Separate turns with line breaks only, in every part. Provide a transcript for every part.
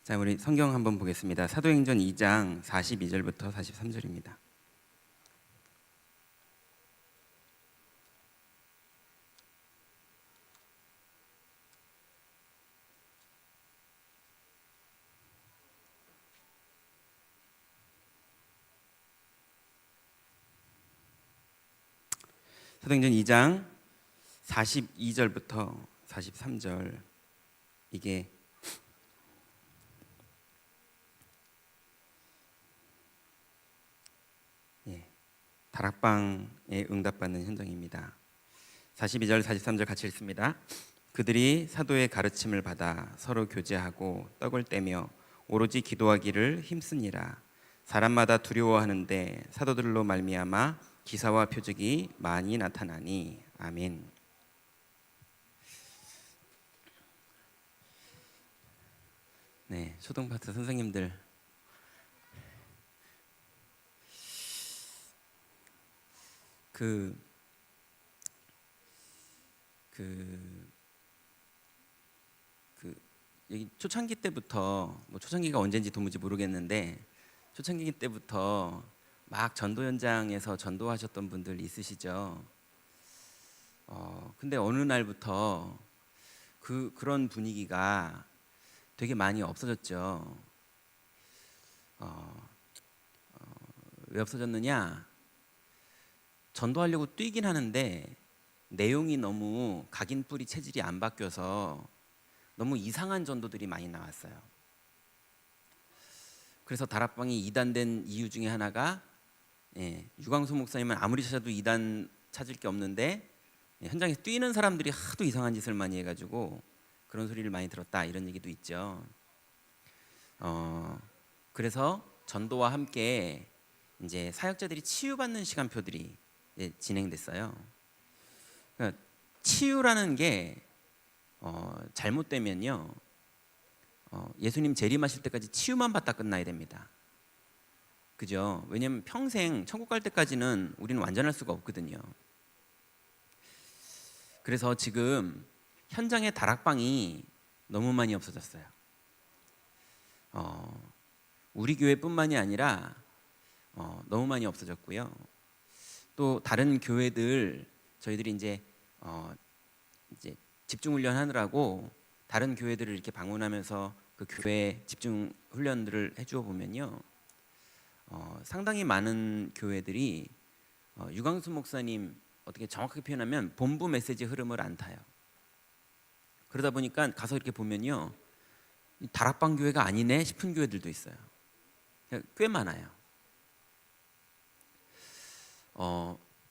자, 우리 성경 한번 보겠습니다. 사도행전 2장 42절부터 43절입니다. 사도행전 2장 42절부터 43절, 이게 다락방에 응답받는 현장입니다. 42절 43절 같이 읽습니다. 그들이 사도의 가르침을 받아 서로 교제하고 떡을 떼며 오로지 기도하기를 힘쓰니라. 사람마다 두려워하는데 사도들로 말미암아 기사와 표적이 많이 나타나니. 아멘. 네, 초등파트 선생님들, 그 여기 초창기 때부터, 뭐 초창기가 언제인지 도무지 모르겠는데, 초창기 때부터 막 전도 현장에서 전도하셨던 분들 있으시죠? 근데 어느 날부터 그런 분위기가 되게 많이 없어졌죠. 왜 없어졌느냐? 전도하려고 뛰긴 하는데 내용이 너무 각인뿌리 체질이 안 바뀌어서 너무 이상한 전도들이 많이 나왔어요. 그래서 다락방이 이단된 이유 중에 하나가, 유광수 목사님은 아무리 찾아도 이단 찾을 게 없는데 현장에서 뛰는 사람들이 하도 이상한 짓을 많이 해가지고 그런 소리를 많이 들었다, 이런 얘기도 있죠. 그래서 전도와 함께 이제 사역자들이 치유받는 시간표들이 진행됐어요. 그러니까 치유라는 게 잘못되면요, 예수님 재림하실 때까지 치유만 받다 끝나야 됩니다. 그죠? 왜냐하면 평생 천국 갈 때까지는 우리는 완전할 수가 없거든요. 그래서 지금 현장에 다락방이 너무 많이 없어졌어요. 우리 교회뿐만이 아니라 너무 많이 없어졌고요. 또 다른 교회들, 저희들이 이제 집중 훈련 하느라고 다른 교회들을 이렇게 방문하면서 그 교회 집중 훈련들을 해주어 보면요, 상당히 많은 교회들이 유광수 목사님, 어떻게 정확하게 표현하면 본부 메시지 흐름을 안 타요. 그러다 보니까 가서 이렇게 보면요, 다락방 교회가 아니네 싶은 교회들도 있어요. 꽤 많아요.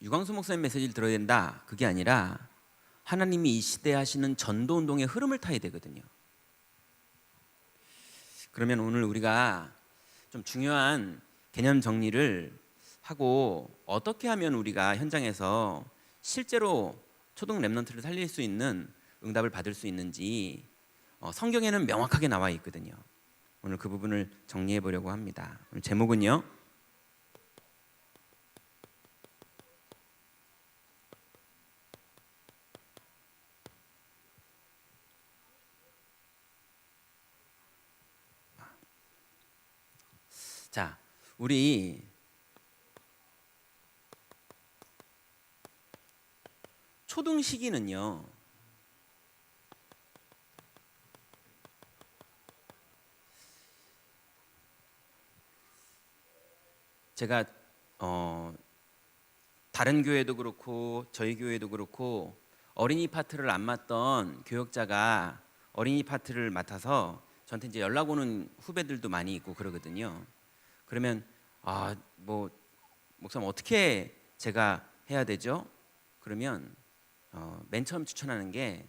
유광수 목사님 메시지를 들어야 된다, 그게 아니라 하나님이 이 시대에 하시는 전도운동의 흐름을 타야 되거든요. 그러면 오늘 우리가 좀 중요한 개념 정리를 하고, 어떻게 하면 우리가 현장에서 실제로 초등 랩넌트를 살릴 수 있는 응답을 받을 수 있는지 성경에는 명확하게 나와 있거든요. 오늘 그 부분을 정리해 보려고 합니다. 오늘 제목은요, 자, 우리 초등 시기는요, 제가 다른 교회도 그렇고 저희 교회도 그렇고 어린이 파트를 안 맡던 교역자가 어린이 파트를 맡아서 저한테 이제 연락 오는 후배들도 많이 있고 그러거든요. 그러면 뭐 목사님 어떻게 제가 해야 되죠? 그러면 맨 처음 추천하는 게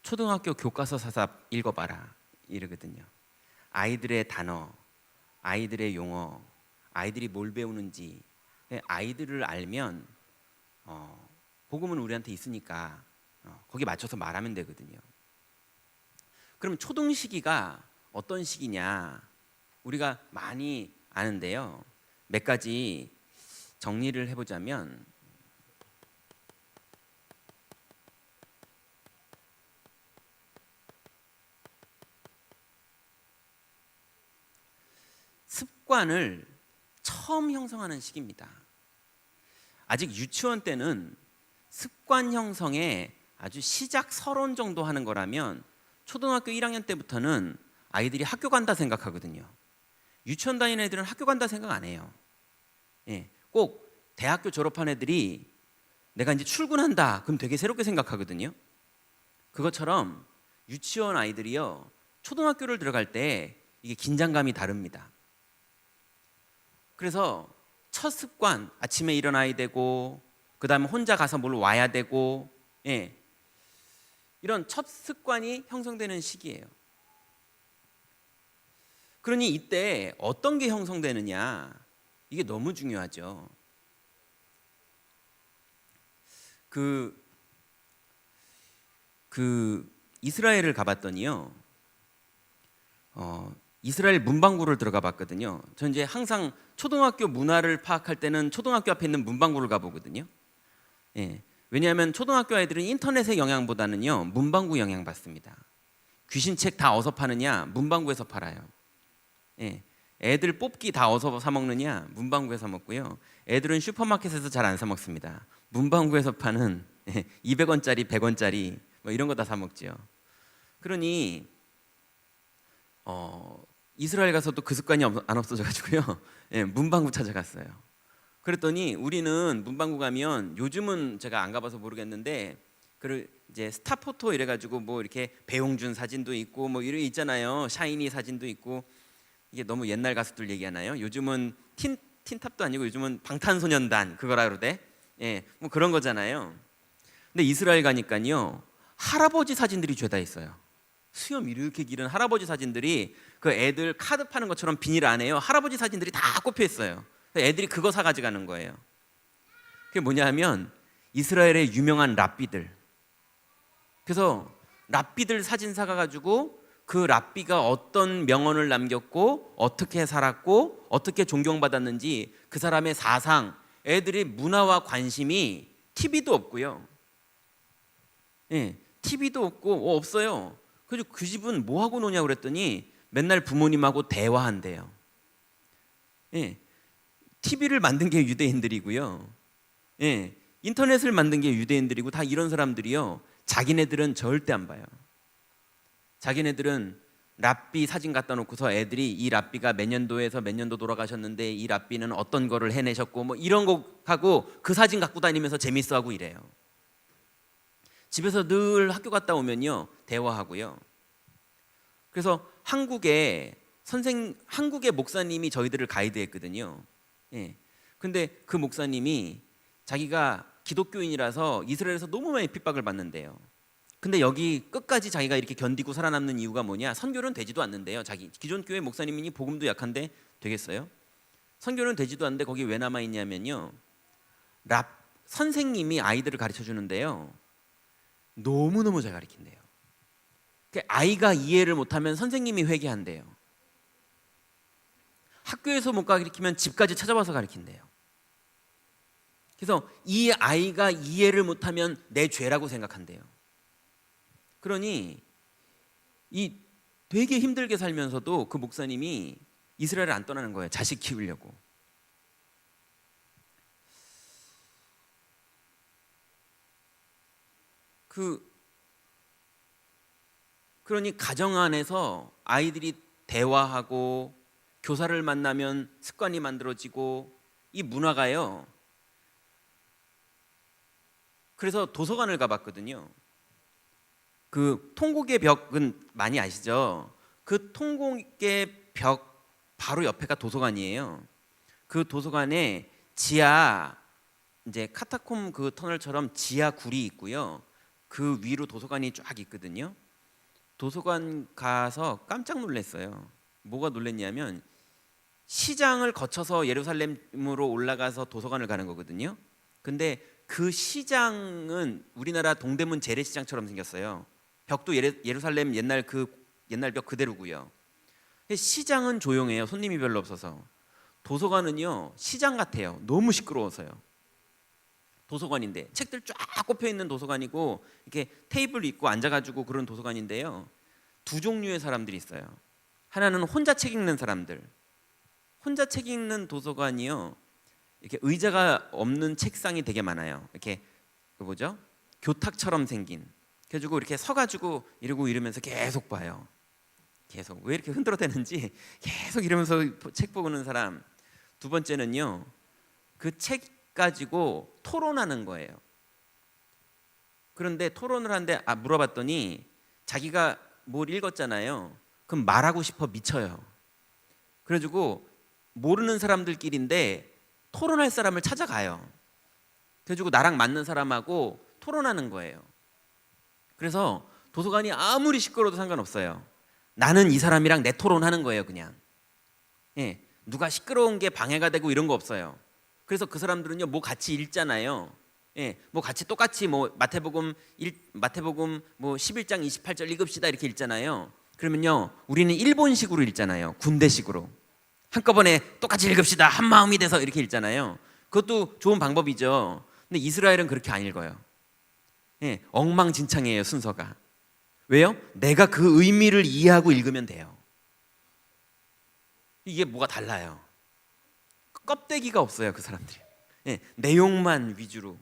초등학교 교과서 사삽 읽어봐라, 이러거든요. 아이들의 단어, 아이들의 용어, 아이들이 뭘 배우는지, 아이들을 알면 복음은 우리한테 있으니까 거기 맞춰서 말하면 되거든요. 그럼 초등 시기가 어떤 시기냐, 우리가 많이 아는데요, 몇 가지 정리를 해보자면, 습관을 처음 형성하는 시기입니다. 아직 유치원 때는 습관 형성에 아주 시작 서론 정도 하는 거라면 초등학교 1학년 때부터는 아이들이 학교 간다 생각하거든요. 유치원 다니는 애들은 학교 간다 생각 안 해요. 꼭 대학교 졸업한 애들이 내가 이제 출근한다 그럼 되게 새롭게 생각하거든요. 그것처럼 유치원 아이들이요, 초등학교를 들어갈 때 이게 긴장감이 다릅니다. 그래서 첫 습관, 아침에 일어나야 되고 그 다음에 혼자 가서 뭘 와야 되고, 이런 첫 습관이 형성되는 시기예요. 그러니 이때 어떤 게 형성되느냐, 이게 너무 중요하죠. 이스라엘을 가봤더니요, 이스라엘 문방구를 들어가 봤거든요. 전 이제 항상 초등학교 문화를 파악할 때는 초등학교 앞에 있는 문방구를 가보거든요. 왜냐하면 초등학교 아이들은 인터넷의 영향보다는요, 문방구 영향 받습니다. 귀신책 다 어디서 파느냐? 문방구에서 팔아요. 애들 뽑기 다 어디서 사 먹느냐? 문방구에서 사 먹고요. 애들은 슈퍼마켓에서 잘 안 사 먹습니다. 문방구에서 파는 200원짜리, 100원짜리 뭐 이런 거 다 사 먹지요. 그러니 이스라엘 가서도 그 습관이 안 없어져가지고요. 문방구 찾아갔어요. 그랬더니 우리는 문방구 가면, 요즘은 제가 안 가봐서 모르겠는데 이제 스타포토 이래가지고 뭐 이렇게 배용준 사진도 있고 뭐 이런 있잖아요. 샤이니 사진도 있고. 이게 너무 옛날 가수들 얘기하나요? 요즘은 틴탑도 아니고 요즘은 방탄소년단 그거라 그러대. 뭐 그런 거잖아요. 근데 이스라엘 가니까요, 할아버지 사진들이 죄다 있어요. 수염 이렇게 기른 할아버지 사진들이 그 애들 카드 파는 것처럼 비닐 안에요, 할아버지 사진들이 다 꼽혀 있어요. 애들이 그거 사 가져가는 거예요. 그게 뭐냐 하면 이스라엘의 유명한 랍비들. 그래서 랍비들 사진 사가 가지고 그 랍비가 어떤 명언을 남겼고 어떻게 살았고 어떻게 존경받았는지, 그 사람의 사상, 애들이 문화와 관심이 TV도 없고요. TV도 없고 없어요. 그래서 그 집은 뭐 하고 노냐고 그랬더니 맨날 부모님하고 대화한대요. TV를 만든 게 유대인들이고요. 인터넷을 만든 게 유대인들이고, 다 이런 사람들이요, 자기네들은 절대 안 봐요. 자기네들은 랍비 사진 갖다 놓고서 애들이 이 랍비가 몇 년도에서 몇 년도 돌아가셨는데 이 랍비는 어떤 거를 해내셨고 뭐 이런 거 하고 그 사진 갖고 다니면서 재밌어하고 이래요. 집에서 늘 학교 갔다 오면요, 대화하고요. 그래서 한국의 목사님이 저희들을 가이드했거든요. 근데 그 목사님이 자기가 기독교인이라서 이스라엘에서 너무 많이 핍박을 받는데요. 근데 여기 끝까지 자기가 이렇게 견디고 살아남는 이유가 뭐냐? 선교는 되지도 않는데요. 자기 기존 교회 목사님이니 복음도 약한데 되겠어요? 선교는 되지도 않는데 거기 왜 남아 있냐면요, 선생님이 아이들을 가르쳐 주는데요, 너무너무 잘 가르친대요. 아이가 이해를 못하면 선생님이 회개한대요. 학교에서 못 가르치면 집까지 찾아와서 가르친대요. 그래서 이 아이가 이해를 못하면 내 죄라고 생각한대요. 그러니 이 되게 힘들게 살면서도 그 목사님이 이스라엘을 안 떠나는 거예요. 자식 키우려고. 그러니 가정 안에서 아이들이 대화하고 교사를 만나면 습관이 만들어지고, 이 문화가요. 그래서 도서관을 가봤거든요. 그 통곡의 벽은 많이 아시죠? 그 통곡의 벽 바로 옆에가 도서관이에요. 그 도서관에 지하, 이제 카타콤 그 터널처럼 지하 굴이 있고요. 그 위로 도서관이 쫙 있거든요. 도서관 가서 깜짝 놀랐어요. 뭐가 놀랐냐면, 시장을 거쳐서 예루살렘으로 올라가서 도서관을 가는 거거든요. 근데 그 시장은 우리나라 동대문 재래시장처럼 생겼어요. 벽도 예루살렘 옛날 벽 그대로고요. 시장은 조용해요. 손님이 별로 없어서. 도서관은요, 시장 같아요. 너무 시끄러워서요. 도서관인데 책들 쫙 꼽혀 있는 도서관이고, 이렇게 테이블 있고 앉아가지고 그런 도서관인데요, 두 종류의 사람들이 있어요. 하나는 혼자 책 읽는 사람들, 혼자 책 읽는 도서관이요. 이렇게 의자가 없는 책상이 되게 많아요. 이렇게 그 뭐죠? 교탁처럼 생긴. 그래가지고 이렇게 서가지고 이러면서 계속 봐요. 계속 왜 이렇게 흔들어대는지 계속 이러면서 책 보는 사람. 두 번째는요, 그 책 가지고 토론하는 거예요. 그런데 토론을 하는데 물어봤더니 자기가 뭘 읽었잖아요. 그럼 말하고 싶어 미쳐요. 그래가지고 모르는 사람들끼리인데 토론할 사람을 찾아가요. 그래가지고 나랑 맞는 사람하고 토론하는 거예요. 그래서 도서관이 아무리 시끄러워도 상관없어요. 나는 이 사람이랑 내 토론하는 거예요, 그냥. 예, 누가 시끄러운 게 방해가 되고 이런 거 없어요. 그래서 그 사람들은요, 뭐 같이 읽잖아요. 예, 뭐 같이 똑같이 뭐 마태복음 뭐 11장 28절 읽읍시다 이렇게 읽잖아요. 그러면요, 우리는 일본식으로 읽잖아요. 군대식으로. 한꺼번에 똑같이 읽읍시다 한 마음이 돼서 이렇게 읽잖아요. 그것도 좋은 방법이죠. 근데 이스라엘은 그렇게 안 읽어요. 예, 엉망진창이에요, 순서가. 왜요? 내가 그 의미를 이해하고 읽으면 돼요. 이게 뭐가 달라요. 껍데기가 없어요, 그 사람들이. 예, 내용만 위주로.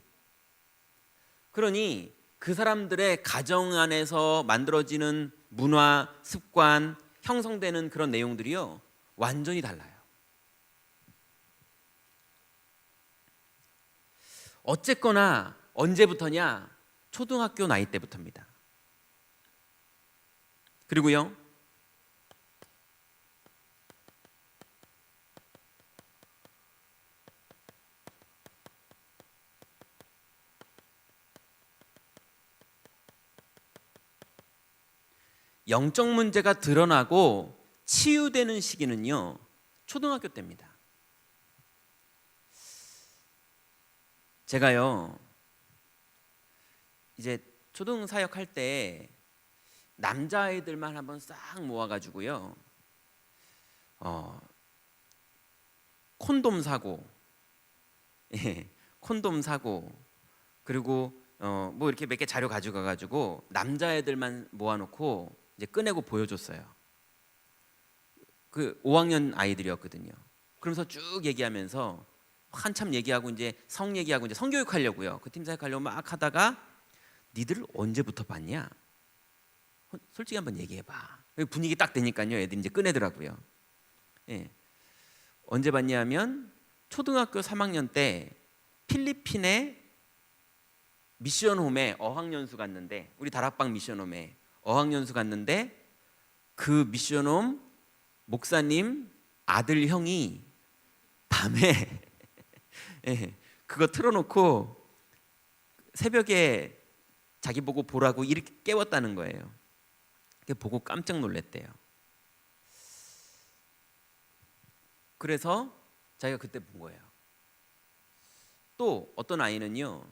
그러니 그 사람들의 가정 안에서 만들어지는 문화, 습관, 형성되는 그런 내용들이요, 완전히 달라요. 어쨌거나 언제부터냐? 초등학교 나이 때부터입니다. 그리고요, 영적 문제가 드러나고 치유되는 시기는요, 초등학교 때입니다. 제가요, 이제 초등 사역할 때 남자아이들만 한번 싹 모아가지고요, 콘돔 사고, 예, 콘돔 사고, 그리고 뭐 이렇게 몇 개 자료 가져가가지고 남자애들만 모아놓고 이제 꺼내고 보여줬어요. 그 5학년 아이들이었거든요. 그러면서 쭉 얘기하면서 한참 얘기하고 이제 성 얘기하고 이제 성교육 하려고요. 그 팀 사역하려고 막 하다가 니들 언제부터 봤냐? 솔직히 한번 얘기해봐. 분위기 딱 되니까요, 애들이 이제 꺼내더라고요. 예. 언제 봤냐면 초등학교 3학년 때 필리핀에 미션홈에 어학연수 갔는데, 우리 다락방 미션홈에 어학연수 갔는데 그 미션홈 목사님 아들 형이 밤에 예, 그거 틀어놓고 새벽에 자기 보고 보라고 이렇게 깨웠다는 거예요. 보고 깜짝 놀랐대요. 그래서 자기가 그때 본 거예요. 또 어떤 아이는요,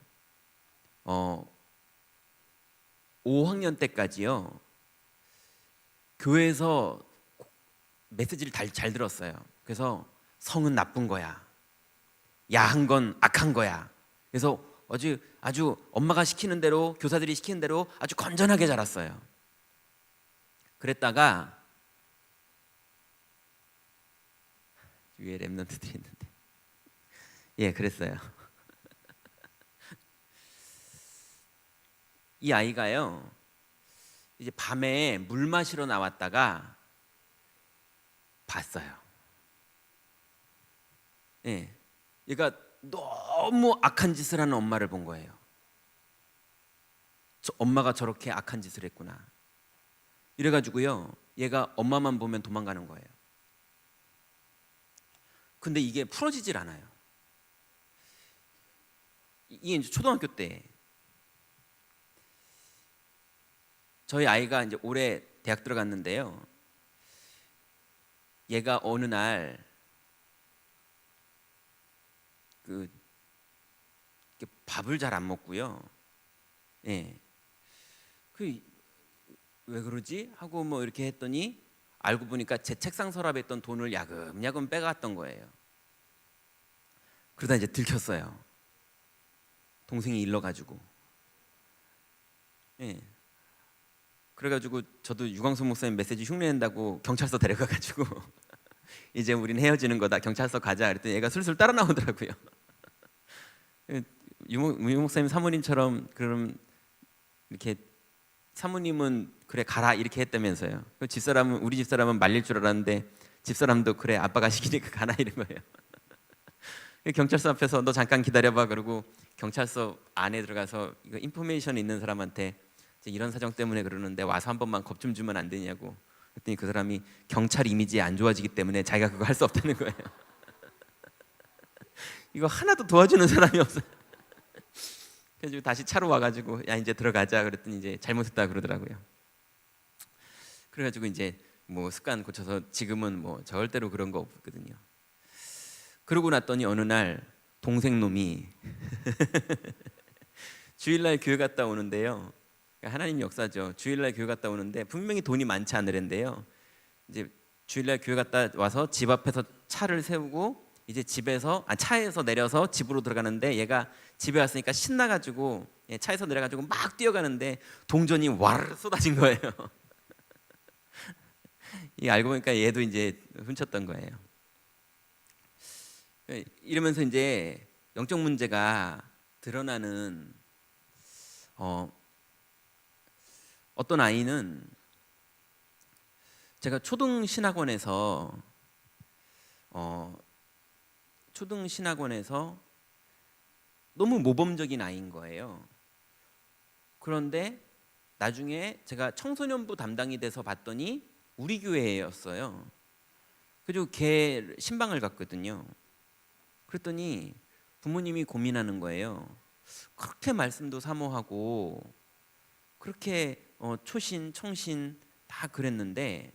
5학년 때까지요, 교회에서 메시지를 잘 들었어요. 그래서 성은 나쁜 거야, 야한 건 악한 거야. 그래서 아주 엄마가 시키는 대로, 교사들이 시키는 대로 아주 건전하게 자랐어요. 그랬다가 위에 랩런트들이 있는데, 예, 그랬어요. 이 아이가요, 이제 밤에 물 마시러 나왔다가 봤어요. 예, 얘가 너무 악한 짓을 하는 엄마를 본 거예요. 엄마가 저렇게 악한 짓을 했구나. 이래가지고요, 얘가 엄마만 보면 도망가는 거예요. 근데 이게 풀어지질 않아요. 이게 이제 초등학교 때, 저희 아이가 이제 올해 대학 들어갔는데요, 얘가 어느 날 밥을 잘 안 먹고요. 예. 왜 그러지? 하고 뭐 이렇게 했더니 알고 보니까 제 책상 서랍에 있던 돈을 야금야금 빼갔던 거예요. 그러다 이제 들켰어요. 동생이 일러가지고. 예. 그래가지고 저도 유광수 목사님 메시지 흉내낸다고 경찰서 데려가가지고 이제 우린 헤어지는 거다. 경찰서 가자. 그랬더니 얘가 술술 따라 나오더라고요. 유 목사님 사모님처럼 그럼 이렇게 사모님은 그래 가라 이렇게 했다면서요. 집사람은 우리 집사람은 말릴 줄 알았는데 집사람도 그래 아빠가 시키니까 가라 이런 거예요. 경찰서 앞에서 너 잠깐 기다려봐 그러고 경찰서 안에 들어가서 이거 인포메이션 있는 사람한테 이런 사정 때문에 그러는데 와서 한 번만 겁 좀 주면 안 되냐고 그랬더니 그 사람이 경찰 이미지 안 좋아지기 때문에 자기가 그거 할 수 없다는 거예요. 이거 하나도 도와주는 사람이 없어요. 그래서 다시 차로 와가지고 야 이제 들어가자 그랬더니 이제 잘못했다 그러더라고요. 그래가지고 이제 뭐 습관 고쳐서 지금은 뭐 절대로 그런 거 없거든요. 그러고 났더니 어느 날 동생 놈이 주일날 교회 갔다 오는데요. 하나님 역사죠. 주일날 교회 갔다 오는데 분명히 돈이 많지 않으랜데요. 이제 주일날 교회 갔다 와서 집 앞에서 차를 세우고 이제 차에서 내려서 집으로 들어가는데 얘가 집에 왔으니까 신나가지고 차에서 내려가지고 막 뛰어가는데 동전이 와르르 쏟아진 거예요. 이 알고 보니까 얘도 이제 훔쳤던 거예요. 이러면서 이제 영적 문제가 드러나는 어떤 아이는 제가 초등 신학원에서 너무 모범적인 아이인 거예요. 그런데 나중에 제가 청소년부 담당이 돼서 봤더니 우리 교회였어요. 그리고 걔 신방을 갔거든요. 그랬더니 부모님이 고민하는 거예요. 그렇게 말씀도 사모하고 그렇게 초신, 청신 다 그랬는데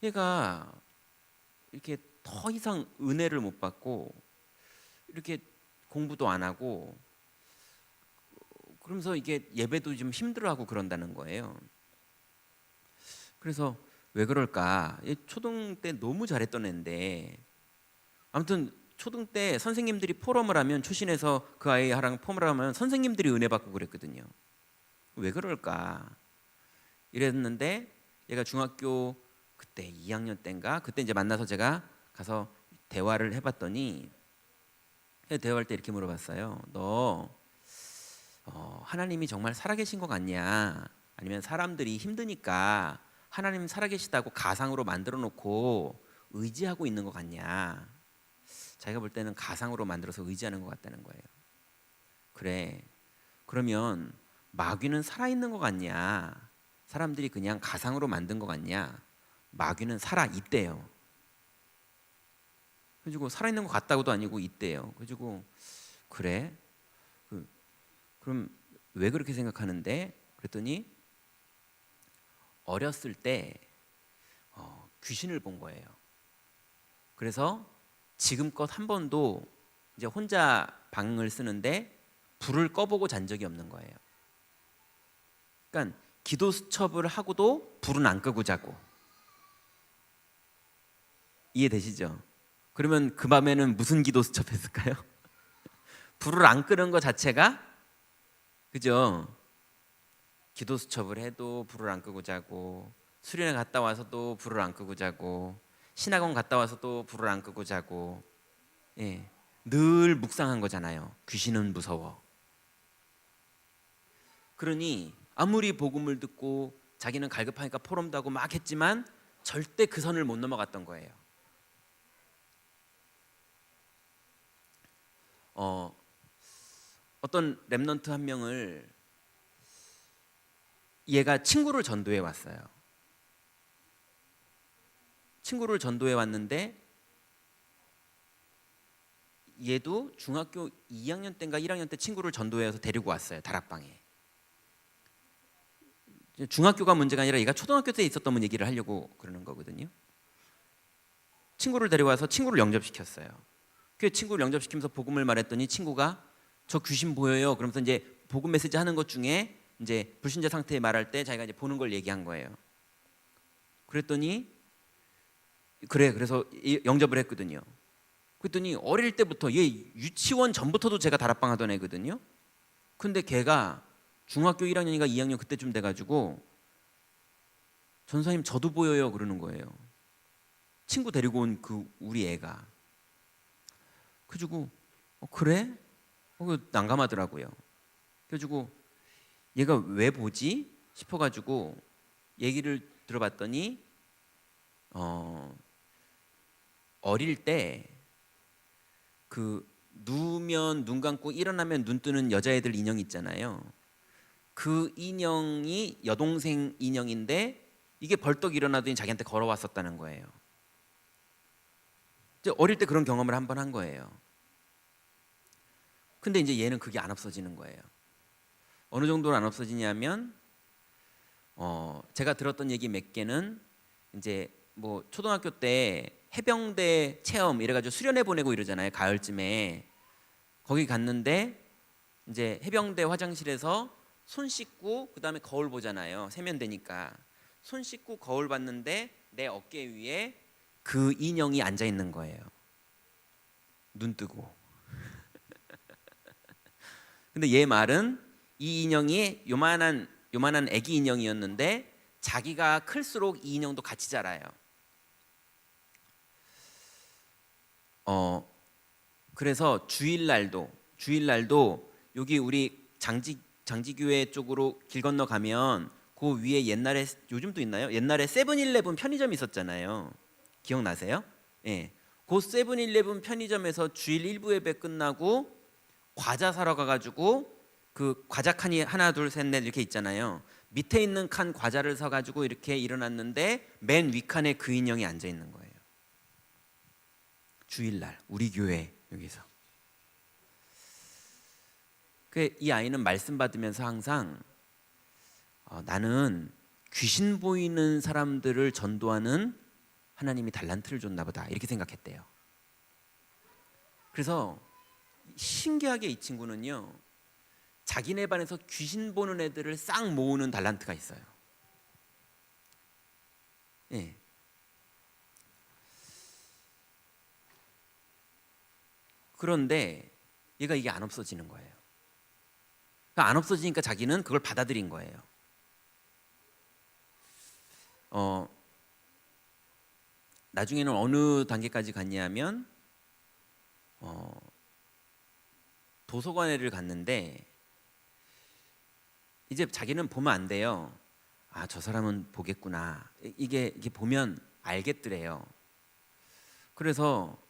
얘가 이렇게 더 이상 은혜를 못 받고 이렇게 공부도 안 하고 그러면서 이게 예배도 좀 힘들어하고 그런다는 거예요. 그래서 왜 그럴까? 초등 때 너무 잘했던 애인데 아무튼 초등 때 선생님들이 포럼을 하면 초신에서 그 아이랑 포럼을 하면 선생님들이 은혜 받고 그랬거든요. 왜 그럴까? 이랬는데 얘가 중학교 그때 2학년 때인가 그때 이제 만나서 제가 가서 대화를 해봤더니 대화할 때 이렇게 물어봤어요. 너 하나님이 정말 살아계신 것 같냐? 아니면 사람들이 힘드니까 하나님 살아계시다고 가상으로 만들어 놓고 의지하고 있는 것 같냐? 자기가 볼 때는 가상으로 만들어서 의지하는 것 같다는 거예요. 그래. 그러면 마귀는 살아있는 것 같냐? 사람들이 그냥 가상으로 만든 것 같냐? 마귀는 살아 있대요. 그래가지고 살아있는 것 같다고도 아니고 있대요. 그래가지고 그래? 그럼 왜 그렇게 생각하는데? 그랬더니 어렸을 때 귀신을 본 거예요. 그래서 지금껏 한 번도 이제 혼자 방을 쓰는데 불을 꺼보고 잔 적이 없는 거예요. 그러니까 기도 수첩을 하고도 불은 안 끄고 자고. 이해되시죠? 그러면 그 밤에는 무슨 기도 수첩했을까요? 불을 안 끄는 것 자체가 그죠? 기도 수첩을 해도 불을 안 끄고 자고 수련회 갔다 와서도 불을 안 끄고 자고 신학원 갔다 와서도 불을 안 끄고 자고 예, 늘 묵상한 거잖아요. 귀신은 무서워. 그러니 아무리 복음을 듣고 자기는 갈급하니까 포럼도 하고 막 했지만 절대 그 선을 못 넘어갔던 거예요. 어떤 랩넌트 한 명을 얘가 친구를 전도해 왔어요. 친구를 전도해 왔는데 얘도 중학교 2학년 때인가 1학년 때 친구를 전도해서 데리고 왔어요. 다락방에. 중학교가 문제가 아니라 얘가 초등학교 때 있었던 얘기를 하려고 그러는 거거든요. 친구를 데려와서 친구를 영접시켰어요. 그 친구를 영접시키면서 복음을 말했더니 친구가 저 귀신 보여요. 그러면서 이제 복음 메시지 하는 것 중에 이제 불신자 상태에 말할 때 자기가 이제 보는 걸 얘기한 거예요. 그랬더니 그래서 영접을 했거든요. 그랬더니 어릴 때부터 얘 유치원 전부터도 제가 다락방 하던 애거든요. 근데 걔가 중학교 1학년인가 2학년 그때쯤 돼가지고 전사님 저도 보여요 그러는 거예요. 친구 데리고 온 우리 애가. 그래가지고 그래? 난감하더라고요. 그래가지고 얘가 왜 보지 싶어가지고 얘기를 들어봤더니 어릴 때 그 누우면 눈 감고 일어나면 눈 뜨는 여자애들 인형 있잖아요. 그 인형이 여동생 인형인데 이게 벌떡 일어나더니 자기한테 걸어왔었다는 거예요. 어릴 때 그런 경험을 한 번 한 거예요. 근데 이제 얘는 그게 안 없어지는 거예요. 어느 정도로 안 없어지냐면 제가 들었던 얘기 몇 개는 이제 뭐 초등학교 때 해병대 체험 이래가지고 수련회 보내고 이러잖아요. 가을쯤에 거기 갔는데 이제 해병대 화장실에서 손 씻고 그 다음에 거울 보잖아요. 세면대니까 손 씻고 거울 봤는데 내 어깨 위에 그 인형이 앉아 있는 거예요. 눈 뜨고. 근데 얘 말은 이 인형이 요만한 애기 인형이었는데 자기가 클수록 이 인형도 같이 자라요. 그래서 주일날도 여기 우리 장지교회 쪽으로 길 건너 가면 그 위에 옛날에 요즘도 있나요? 옛날에 세븐일레븐 편의점 있었잖아요. 기억나세요? 예. 그 세븐일레븐 편의점에서 주일 일부 예배 끝나고 과자 사러 가가지고 그 과자 칸이 하나 둘 셋 넷 이렇게 있잖아요. 밑에 있는 칸 과자를 사가지고 이렇게 일어났는데 맨 윗칸에 그 인형이 앉아 있는 거예요. 주일날 우리 교회 여기서. 이 아이는 말씀 받으면서 항상 나는 귀신 보이는 사람들을 전도하는 하나님이 달란트를 줬나 보다 이렇게 생각했대요. 그래서 신기하게 이 친구는요, 자기네 반에서 귀신 보는 애들을 싹 모으는 달란트가 있어요. 예. 그런데 얘가 이게 안 없어지는 거예요. 안 없어지니까 자기는 그걸 받아들인 거예요. 나중에는 어느 단계까지 갔냐면 도서관에를 갔는데 이제 자기는 보면 안 돼요. 아, 저 사람은 보겠구나. 이게 보면 알겠더래요. 그래서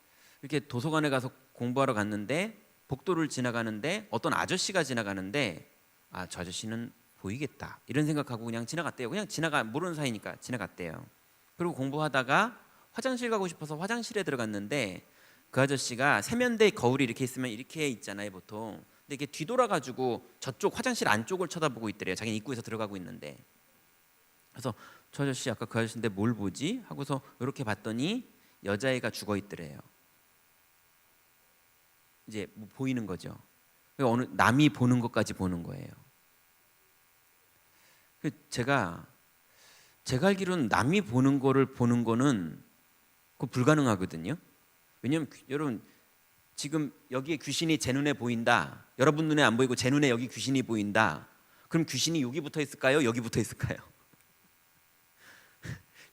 이렇게 도서관에 가서 공부하러 갔는데 복도를 지나가는데 어떤 아저씨가 지나가는데 아, 저 아저씨는 보이겠다 이런 생각하고 그냥 지나갔대요. 그냥 모르는 사이니까 지나갔대요. 그리고 공부하다가 화장실 가고 싶어서 화장실에 들어갔는데 그 아저씨가 세면대 거울이 이렇게 있으면 이렇게 있잖아요 보통. 근데 이게 뒤돌아가지고 저쪽 화장실 안쪽을 쳐다보고 있더래요. 자기는 입구에서 들어가고 있는데. 그래서 저 아저씨 아까 그 아저씨인데 뭘 보지? 하고서 이렇게 봤더니 여자애가 죽어 있더래요. 이제 뭐 보이는 거죠. 어느 남이 보는 것까지 보는 거예요. 제가 알기로는 남이 보는 거를 보는 거는 그거 불가능하거든요. 왜냐면 여러분 지금 여기에 귀신이 제 눈에 보인다. 여러분 눈에 안 보이고 제 눈에 여기 귀신이 보인다. 그럼 귀신이 여기 붙어 있을까요? 여기 붙어 있을까요?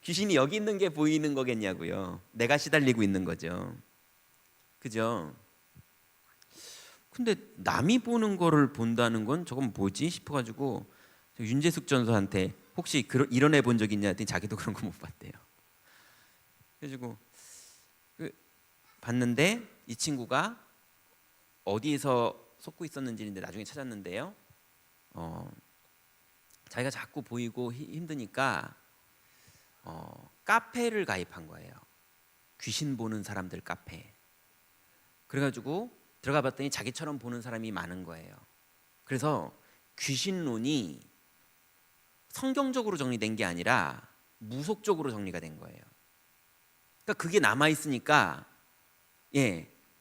귀신이 여기 있는 게 보이는 거겠냐고요. 내가 시달리고 있는 거죠. 그죠? 근데 남이 보는 거를 본다는 건 저건 뭐지 싶어가지고 윤재숙 전사한테 혹시 이런 애 본 적 있냐 했더니 자기도 그런 거 못 봤대요. 그래가지고 봤는데 이 친구가 어디에서 속고 있었는지인데 나중에 찾았는데요. 자기가 자꾸 보이고 힘드니까 카페를 가입한 거예요. 귀신 보는 사람들 카페. 그래가지고 들어가 봤더니 자기처럼 보는 사람이 많은 거예요. 그래서 귀신론이 성경적으로 정리된 게 아니라 무속적으로 정리가 된 거예요. 그러니까 그게 남아 있으니까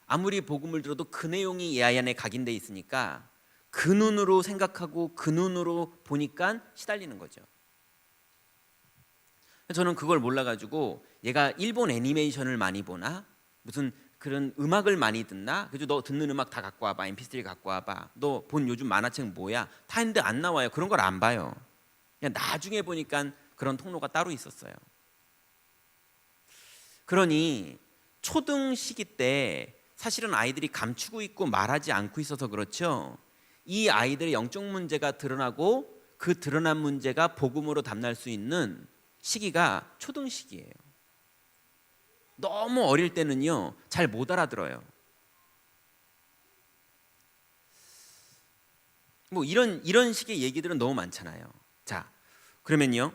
아무리 복음을 들어도 그 내용이 얘 안에 각인돼 있으니까 그 눈으로 생각하고 그 눈으로 보니까 시달리는 거죠. 저는 그걸 몰라가지고 얘가 일본 애니메이션을 많이 보나 무슨 그런 음악을 많이 듣나? 그래서 너 듣는 음악 다 갖고 와봐. MP3 갖고 와봐. 너 본 요즘 만화책 뭐야? 다 했는데 안 나와요. 그런 걸 안 봐요. 그냥 나중에 보니까 그런 통로가 따로 있었어요. 그러니 초등 시기 때 사실은 아이들이 감추고 있고 말하지 않고 있어서 그렇죠. 이 아이들의 영적 문제가 드러나고 그 드러난 문제가 복음으로 담날 수 있는 시기가 초등 시기예요. 너무 어릴 때는요, 잘 못 알아들어요. 뭐 이런 식의 얘기들은 너무 많잖아요. 자, 그러면요.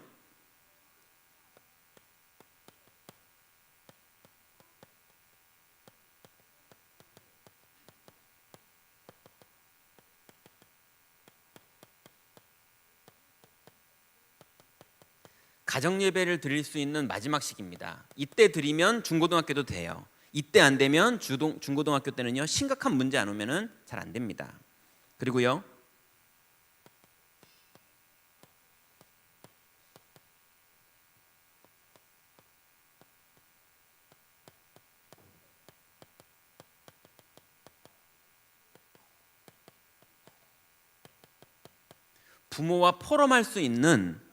가정 예배를 드릴 수 있는 마지막 시기입니다. 이때 드리면 중고등학교도 돼요. 이때 안 되면 중고등학교 때는요, 심각한 문제 안 오면은 잘 안 됩니다. 그리고요, 부모와 포럼할 수 있는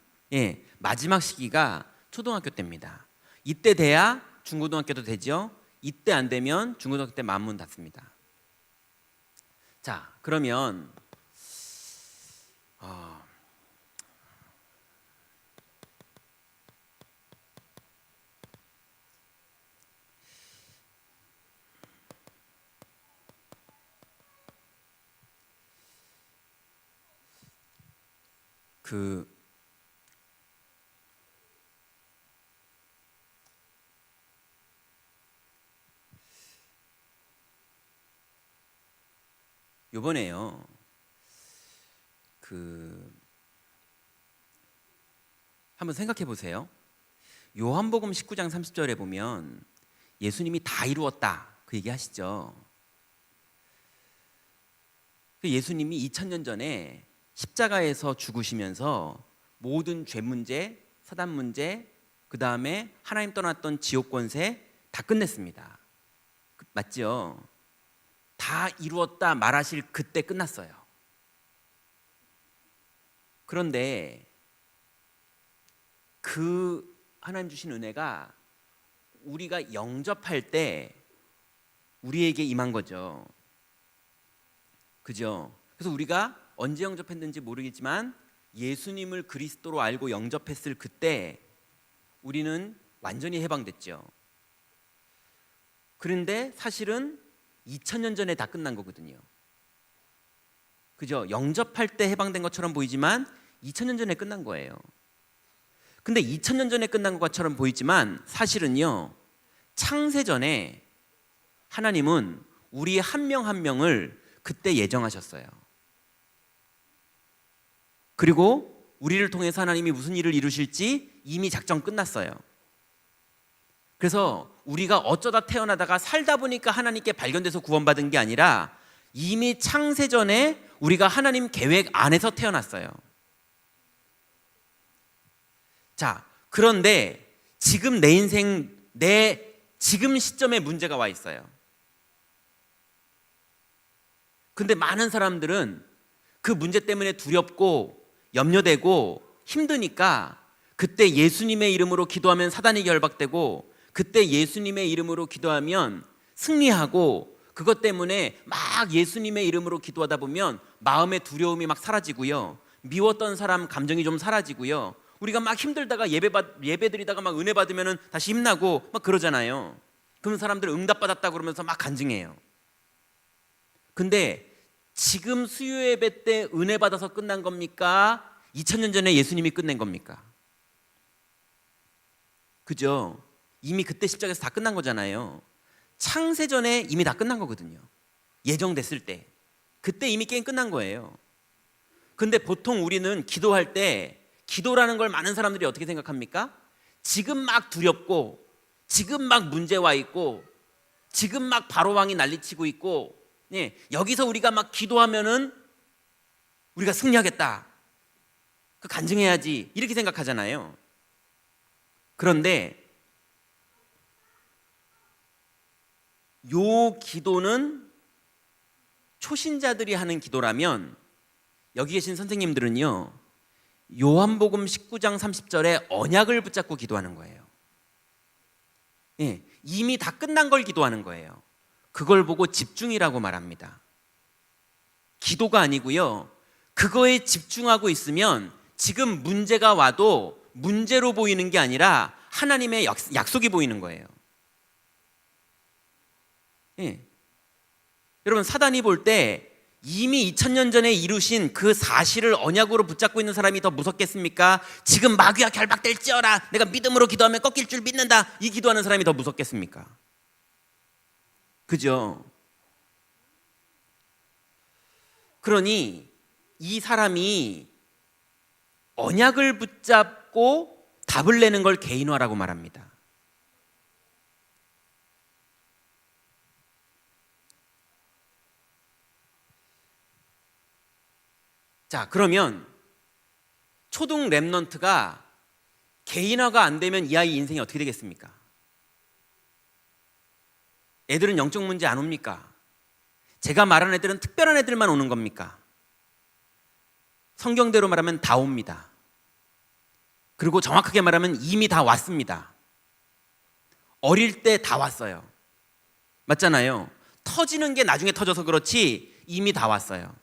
마지막 시기가 초등학교 때입니다. 이때 돼야 중고등학교도 되죠. 이때 안 되면 중고등학교 때 만문 닫습니다. 자, 그러면 요번에요, 한번 생각해 보세요. 요한복음 19장 30절에 보면 예수님이 다 이루었다 그 얘기 하시죠. 예수님이 2000년 전에 십자가에서 죽으시면서 모든 죄 문제, 사단 문제, 그 다음에 하나님 떠났던 지옥 권세 다 끝냈습니다. 맞죠? 다 이루었다 말하실 그때 끝났어요. 그런데 그 하나님 주신 은혜가 우리가 영접할 때 우리에게 임한 거죠. 그죠? 그래서 우리가 언제 영접했는지 모르겠지만 예수님을 그리스도로 알고 영접했을 그때 우리는 완전히 해방됐죠. 그런데 사실은 2000년 전에 다 끝난 거거든요. 그죠? 영접할 때 해방된 것처럼 보이지만 2000년 전에 끝난 거예요. 근데 2000년 전에 끝난 것처럼 보이지만 사실은요, 창세 전에 하나님은 우리 한 명 한 명을 그때 예정하셨어요. 그리고 우리를 통해서 하나님이 무슨 일을 이루실지 이미 작정 끝났어요. 그래서 우리가 어쩌다 태어나다가 살다 보니까 하나님께 발견돼서 구원받은 게 아니라 이미 창세 전에 우리가 하나님 계획 안에서 태어났어요. 자, 그런데 지금 내 인생, 내 지금 시점에 문제가 와 있어요. 근데 많은 사람들은 그 문제 때문에 두렵고 염려되고 힘드니까 그때 예수님의 이름으로 기도하면 사단이 결박되고 그때 예수님의 이름으로 기도하면 승리하고 그것 때문에 막 예수님의 이름으로 기도하다 보면 마음의 두려움이 막 사라지고요. 미웠던 사람 감정이 좀 사라지고요. 우리가 막 힘들다가 예배 드리다가 막 은혜 받으면 다시 힘나고 막 그러잖아요. 그런 사람들 응답받았다 그러면서 막 간증해요. 근데 지금 수요 예배 때 은혜 받아서 끝난 겁니까? 2000년 전에 예수님이 끝낸 겁니까? 그죠? 이미 그때 십자가에서 다 끝난 거잖아요. 창세 전에 이미 다 끝난 거거든요. 예정됐을 때 그때 이미 게임 끝난 거예요. 근데 보통 우리는 기도할 때 기도라는 걸 많은 사람들이 어떻게 생각합니까? 지금 막 두렵고 지금 막 문제 와 있고 지금 막 바로왕이 난리치고 있고 여기서 우리가 막 기도하면은 우리가 승리하겠다, 그 간증해야지 이렇게 생각하잖아요. 그런데 요 기도는 초신자들이 하는 기도라면 여기 계신 선생님들은요, 요한복음 19장 30절에 언약을 붙잡고 기도하는 거예요. 이미 다 끝난 걸 기도하는 거예요. 그걸 보고 집중이라고 말합니다. 기도가 아니고요. 그거에 집중하고 있으면 지금 문제가 와도 문제로 보이는 게 아니라 하나님의 약속이 보이는 거예요. 예. 여러분, 사단이 볼 때 이미 2000년 전에 이루신 그 사실을 언약으로 붙잡고 있는 사람이 더 무섭겠습니까? 지금 마귀와 결박될지어라, 내가 믿음으로 기도하면 꺾일 줄 믿는다, 이 기도하는 사람이 더 무섭겠습니까? 그죠? 그러니 이 사람이 언약을 붙잡고 답을 내는 걸 개인화라고 말합니다. 자, 그러면 초등 랩넌트가 개인화가 안 되면 이 아이 인생이 어떻게 되겠습니까? 애들은 영적 문제 안 옵니까? 제가 말한 애들은 특별한 애들만 오는 겁니까? 성경대로 말하면 다 옵니다. 그리고 정확하게 말하면 이미 다 왔습니다. 어릴 때 다 왔어요. 맞잖아요. 터지는 게 나중에 터져서 그렇지 이미 다 왔어요.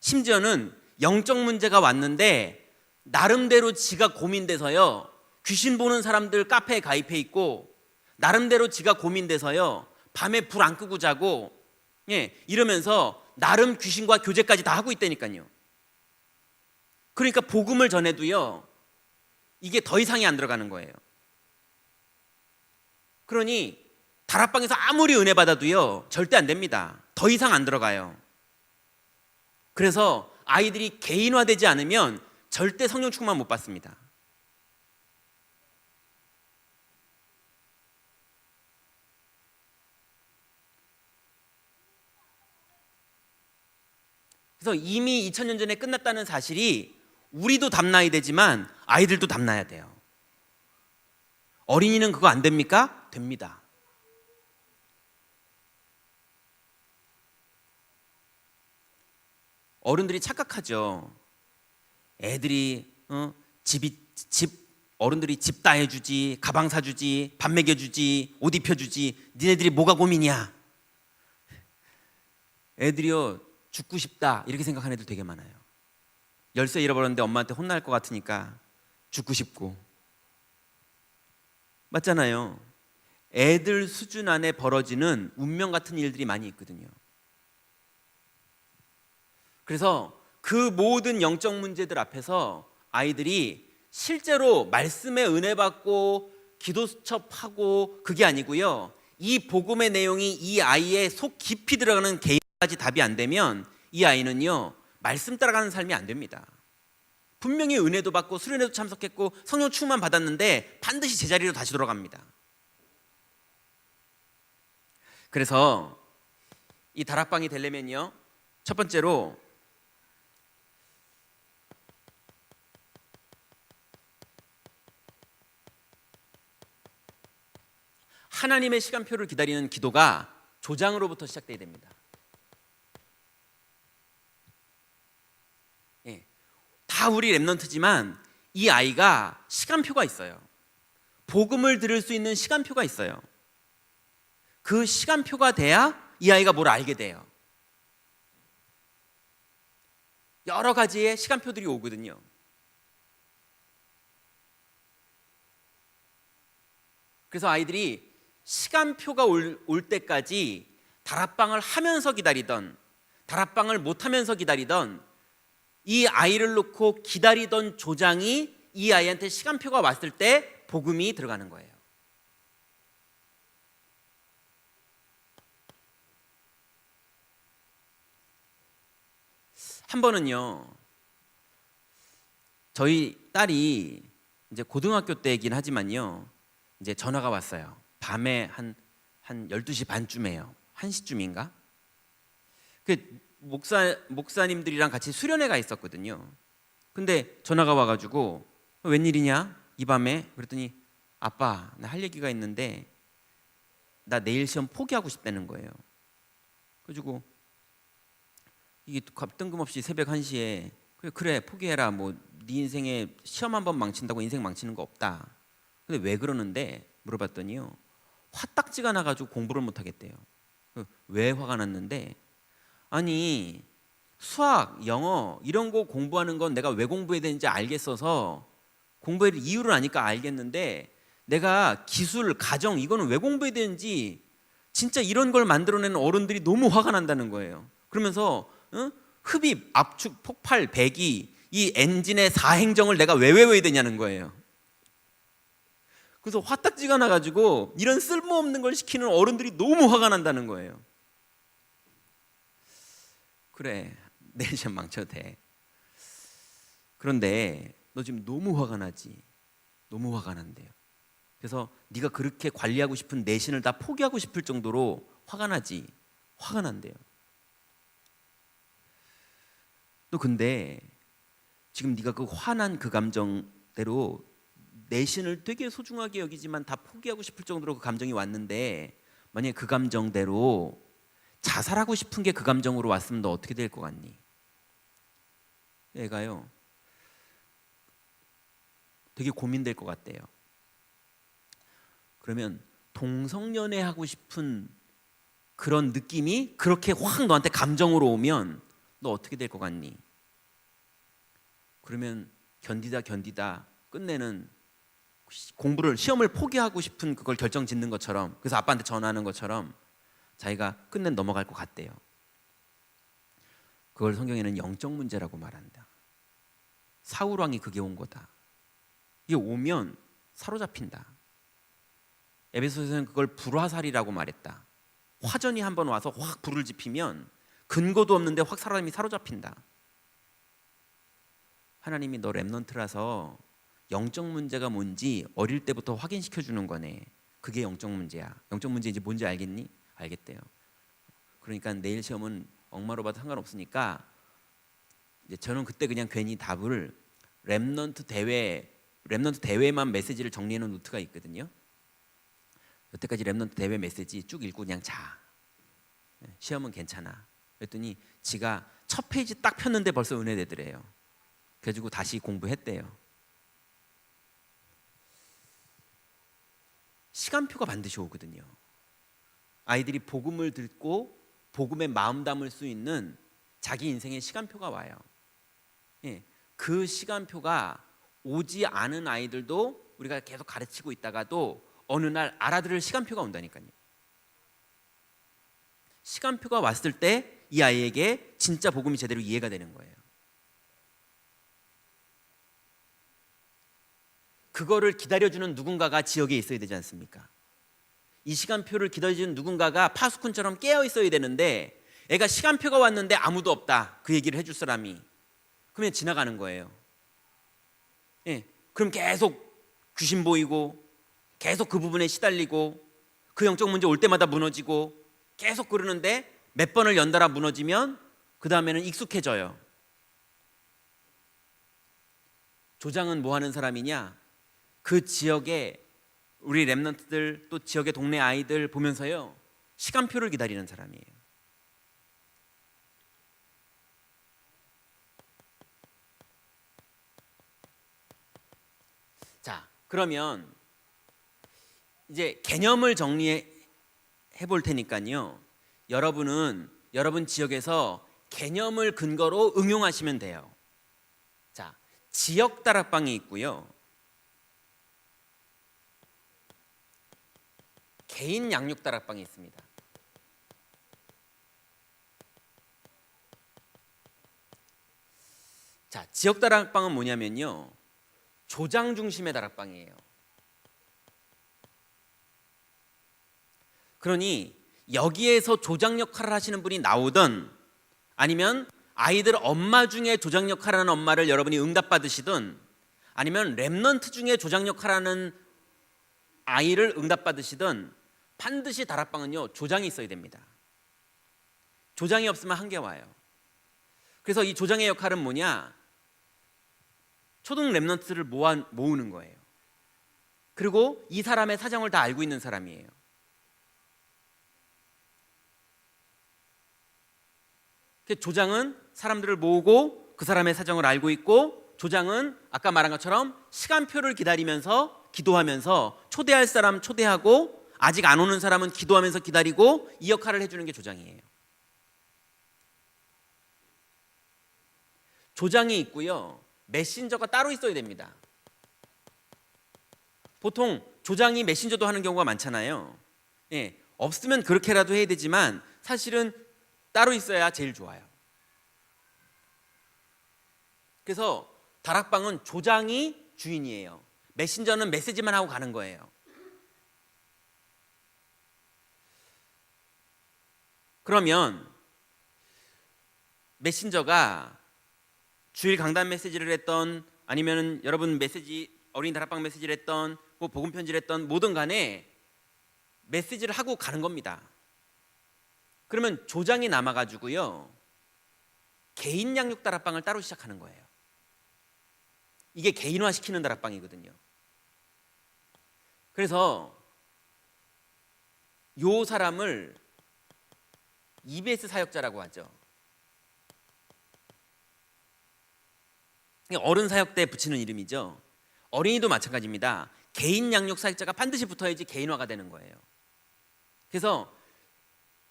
심지어는 영적 문제가 왔는데 나름대로 지가 고민돼서요, 귀신 보는 사람들 카페에 가입해 있고 나름대로 지가 고민돼서요, 밤에 불 안 끄고 자고, 이러면서 나름 귀신과 교제까지 다 하고 있다니까요. 그러니까 복음을 전해도요, 이게 더 이상이 안 들어가는 거예요. 그러니 다락방에서 아무리 은혜 받아도요, 절대 안 됩니다. 더 이상 안 들어가요. 그래서 아이들이 개인화되지 않으면 절대 성령 충만 못 받습니다. 그래서 이미 2000년 전에 끝났다는 사실이 우리도 담나야 되지만 아이들도 담나야 돼요. 어린이는 그거 안 됩니까? 됩니다. 어른들이 착각하죠. 애들이 어른들이 집 다 해주지, 가방 사주지, 밥 먹여주지, 옷 입혀주지, 니네들이 뭐가 고민이야? 애들이요, 죽고 싶다 이렇게 생각하는 애들 되게 많아요. 열쇠 잃어버렸는데 엄마한테 혼날 것 같으니까 죽고 싶고. 맞잖아요. 애들 수준 안에 벌어지는 운명 같은 일들이 많이 있거든요. 그래서 그 모든 영적 문제들 앞에서 아이들이 실제로 말씀에 은혜 받고 기도 수첩하고 그게 아니고요, 이 복음의 내용이 이 아이의 속 깊이 들어가는 개인까지 답이 안 되면 이 아이는요, 말씀 따라가는 삶이 안 됩니다. 분명히 은혜도 받고 수련회도 참석했고 성령 충만 받았는데 반드시 제자리로 다시 돌아갑니다. 그래서 이 다락방이 되려면요, 첫 번째로 하나님의 시간표를 기다리는 기도가 조장으로부터 시작돼야 됩니다. 다 우리 랩넌트지만 이 아이가 시간표가 있어요. 복음을 들을 수 있는 시간표가 있어요. 그 시간표가 돼야 이 아이가 뭘 알게 돼요. 여러 가지의 시간표들이 오거든요. 그래서 아이들이 시간표가 올 때까지 다락방을 하면서 기다리던, 다락방을 못하면서 기다리던, 이 아이를 놓고 기다리던 조장이 이 아이한테 시간표가 왔을 때 복음이 들어가는 거예요. 한 번은요, 저희 딸이 이제 고등학교 때이긴 하지만요, 이제 전화가 왔어요. 밤에 한 12시 반쯤에요. 1시쯤인가? 그 목사님들이랑 같이 수련회가 있었거든요. 근데 전화가 와가지고 웬일이냐? 이 밤에? 그랬더니 아빠, 나 할 얘기가 있는데 나 내일 시험 포기하고 싶다는 거예요. 그래가지고 이게 뜬금없이 새벽 1시에 그래 포기해라. 뭐 네 인생에 시험 한 번 망친다고 인생 망치는 거 없다. 근데 왜 그러는데 물어봤더니요, 화딱지가 나가지고 공부를 못 하겠대요. 왜 화가 났는데, 아니 수학, 영어 이런 거 공부하는 건 내가 왜 공부해야 되는지 알겠어서 공부할 이유를 아니까 알겠는데, 내가 기술, 가정 이거는 왜 공부해야 되는지 진짜 이런 걸 만들어내는 어른들이 너무 화가 난다는 거예요. 그러면서 흡입, 압축, 폭발, 배기, 이 엔진의 사행정을 내가 왜 외워야 되냐는 거예요. 그래서 화딱지가 나가지고 이런 쓸모없는 걸 시키는 어른들이 너무 화가 난다는 거예요. 그래, 내 시험 망쳐도 돼. 그런데 너 지금 너무 화가 나지? 너무 화가 난대요. 그래서 네가 그렇게 관리하고 싶은 내신을 다 포기하고 싶을 정도로 화가 나지? 화가 난대요. 너 근데 지금 네가 그 화난 그 감정대로 내신을 되게 소중하게 여기지만 다 포기하고 싶을 정도로 그 감정이 왔는데, 만약에 그 감정대로 자살하고 싶은 게 그 감정으로 왔으면 너 어떻게 될 것 같니? 얘가요, 되게 고민될 것 같대요. 그러면 동성연애 하고 싶은 그런 느낌이 그렇게 확 너한테 감정으로 오면 너 어떻게 될 것 같니? 그러면 견디다 끝내는, 공부를, 시험을 포기하고 싶은 그걸 결정 짓는 것처럼, 그래서 아빠한테 전화하는 것처럼 자기가 끝내 넘어갈 것 같대요. 그걸 성경에는 영적 문제라고 말한다. 사울 왕이 그게 온 거다. 이게 오면 사로잡힌다. 에베소서에서는 그걸 불화살이라고 말했다. 화전이 한번 와서 확 불을 지피면 근거도 없는데 확 사람이 사로잡힌다. 하나님이 너 렘넌트라서 영적 문제가 뭔지 어릴 때부터 확인시켜 주는 거네. 그게 영적 문제야. 영적 문제인지 뭔지 알겠니? 알겠대요. 그러니까 내일 시험은 억마로 봐도 상관없으니까, 이제 저는 그때 그냥 괜히 답을 렘넌트 대회만 메시지를 정리해 놓은 노트가 있거든요. 여태까지 렘넌트 대회 메시지 쭉 읽고 그냥 자. 시험은 괜찮아. 그랬더니 지가 첫 페이지 딱 폈는데 벌써 은혜되더래요. 그래가지고 다시 공부했대요. 시간표가 반드시 오거든요. 아이들이 복음을 듣고 복음에 마음 담을 수 있는 자기 인생의 시간표가 와요. 예, 그 시간표가 오지 않은 아이들도 우리가 계속 가르치고 있다가도 어느 날 알아들을 시간표가 온다니까요. 시간표가 왔을 때 이 아이에게 진짜 복음이 제대로 이해가 되는 거예요. 그거를 기다려주는 누군가가 지역에 있어야 되지 않습니까? 이 시간표를 기다려주는 누군가가 파수꾼처럼 깨어 있어야 되는데, 애가 시간표가 왔는데 아무도 없다, 그 얘기를 해줄 사람이. 그러면 지나가는 거예요. 예, 그럼 계속 귀신 보이고, 계속 그 부분에 시달리고, 그 영적 문제 올 때마다 무너지고, 계속 그러는데 몇 번을 연달아 무너지면 그 다음에는 익숙해져요. 조장은 뭐 하는 사람이냐? 그 지역에 우리 렘넌트들, 또 지역의 동네 아이들 보면서요, 시간표를 기다리는 사람이에요. 자, 그러면 이제 개념을 정리해 볼 테니까요, 여러분은 여러분 지역에서 개념을 근거로 응용하시면 돼요. 자, 지역 다락방이 있고요, 개인 양육 다락방이 있습니다. 자, 지역 다락방은 뭐냐면요, 조장 중심의 다락방이에요. 그러니 여기에서 조장 역할을 하시는 분이 나오든, 아니면 아이들 엄마 중에 조장 역할을 하는 엄마를 여러분이 응답받으시든, 아니면 렘넌트 중에 조장 역할을 하는 아이를 응답받으시든, 반드시 다락방은요, 조장이 있어야 됩니다. 조장이 없으면 한계 와요. 그래서 이 조장의 역할은 뭐냐? 초등 렘넌트를 모으는 거예요. 그리고 이 사람의 사정을 다 알고 있는 사람이에요. 조장은 사람들을 모으고 그 사람의 사정을 알고 있고, 조장은 아까 말한 것처럼 시간표를 기다리면서 기도하면서 초대할 사람 초대하고 아직 안 오는 사람은 기도하면서 기다리고 이 역할을 해주는 게 조장이에요. 조장이 있고요, 메신저가 따로 있어야 됩니다. 보통 조장이 메신저도 하는 경우가 많잖아요. 예, 없으면 그렇게라도 해야 되지만 사실은 따로 있어야 제일 좋아요. 그래서 다락방은 조장이 주인이에요. 메신저는 메시지만 하고 가는 거예요. 그러면 메신저가 주일 강단 메시지를 했던, 아니면 여러분 메시지, 어린이 다락방 메시지를 했던, 뭐 복음 편지를 했던, 뭐든 간에 메시지를 하고 가는 겁니다. 그러면 조장이 남아가지고요, 개인 양육 다락방을 따로 시작하는 거예요. 이게 개인화시키는 다락방이거든요. 그래서 요 사람을 EBS 사역자라고 하죠. 어른 사역 때 붙이는 이름이죠. 어린이도 마찬가지입니다. 개인 양육 사역자가 반드시 붙어야지 개인화가 되는 거예요. 그래서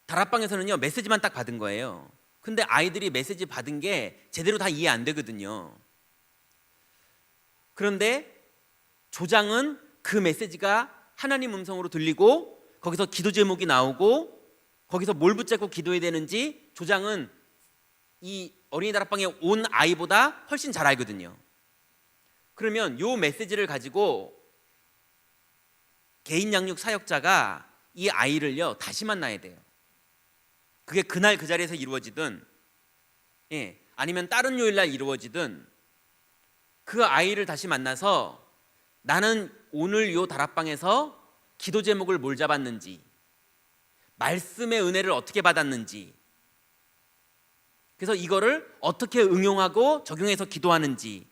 다락방에서는요, 메시지만 딱 받은 거예요. 근데 아이들이 메시지 받은 게 제대로 다 이해 안 되거든요. 그런데 조장은 그 메시지가 하나님 음성으로 들리고 거기서 기도 제목이 나오고 거기서 뭘 붙잡고 기도해야 되는지 조장은 이 어린이 다락방에 온 아이보다 훨씬 잘 알거든요. 그러면 요 메시지를 가지고 개인 양육 사역자가 이 아이를요 다시 만나야 돼요. 그게 그날 그 자리에서 이루어지든, 아니면 다른 요일날 이루어지든, 그 아이를 다시 만나서 나는 오늘 요 다락방에서 기도 제목을 뭘 잡았는지, 말씀의 은혜를 어떻게 받았는지, 그래서 이거를 어떻게 응용하고 적용해서 기도하는지,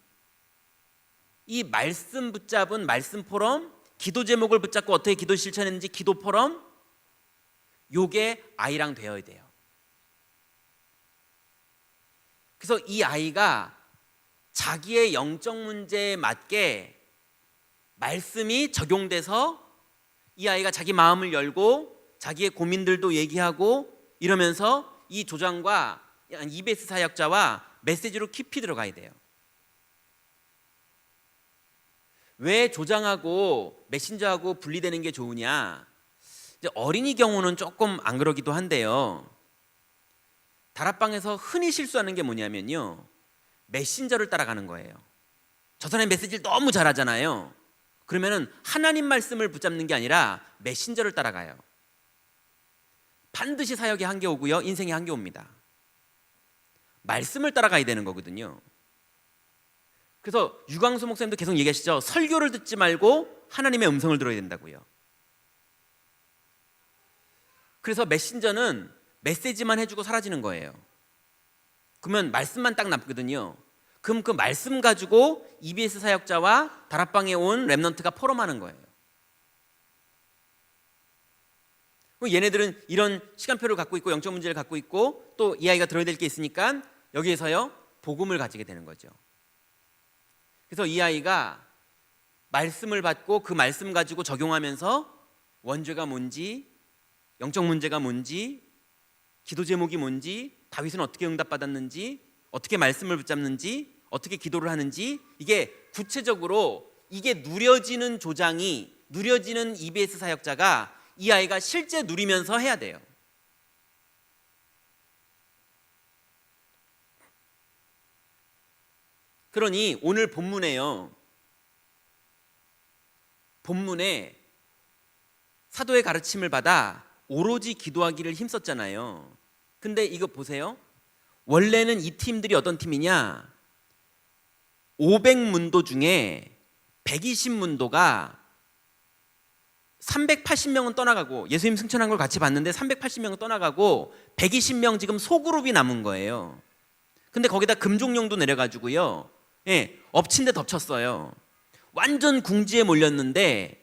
이 말씀 붙잡은 말씀 포럼, 기도 제목을 붙잡고 어떻게 기도 실천했는지 기도 포럼, 요게 아이랑 되어야 돼요. 그래서 이 아이가 자기의 영적 문제에 맞게 말씀이 적용돼서 이 아이가 자기 마음을 열고 자기의 고민들도 얘기하고 이러면서 이 조장과 EBS 사역자와 메시지로 깊이 들어가야 돼요. 왜 조장하고 메신저하고 분리되는 게 좋으냐? 이제 어린이 경우는 조금 안 그러기도 한데요. 다락방에서 흔히 실수하는 게 뭐냐면요, 메신저를 따라가는 거예요. 저 사람이 메시지를 너무 잘하잖아요. 그러면은 하나님 말씀을 붙잡는 게 아니라 메신저를 따라가요. 반드시 사역에 한계 오고요, 인생에 한계 옵니다. 말씀을 따라가야 되는 거거든요. 그래서 유광수 목사님도 계속 얘기하시죠. 설교를 듣지 말고 하나님의 음성을 들어야 된다고요. 그래서 메신저는 메시지만 해주고 사라지는 거예요. 그러면 말씀만 딱 남거든요. 그럼 그 말씀 가지고 EBS 사역자와 다락방에 온 렘넌트가 포럼하는 거예요. 얘네들은 이런 시간표를 갖고 있고 영적 문제를 갖고 있고 또 이 아이가 들어야 될 게 있으니까 여기에서요 복음을 가지게 되는 거죠. 그래서 이 아이가 말씀을 받고 그 말씀 가지고 적용하면서 원죄가 뭔지, 영적 문제가 뭔지, 기도 제목이 뭔지, 다윗은 어떻게 응답받았는지, 어떻게 말씀을 붙잡는지, 어떻게 기도를 하는지, 이게 구체적으로 이게 누려지는 조장이, 누려지는 EBS 사역자가 이 아이가 실제 누리면서 해야 돼요. 그러니 오늘 본문에요, 본문에 사도의 가르침을 받아 오로지 기도하기를 힘썼잖아요. 근데 이거 보세요. 원래는 이 팀들이 어떤 팀이냐, 500문도 중에 120문도가 380명은 떠나가고, 예수님 승천한 걸 같이 봤는데 380명은 떠나가고 120명 지금 소그룹이 남은 거예요. 근데 거기다 금종령도 내려가지고요, 엎친 데 덮쳤어요. 완전 궁지에 몰렸는데,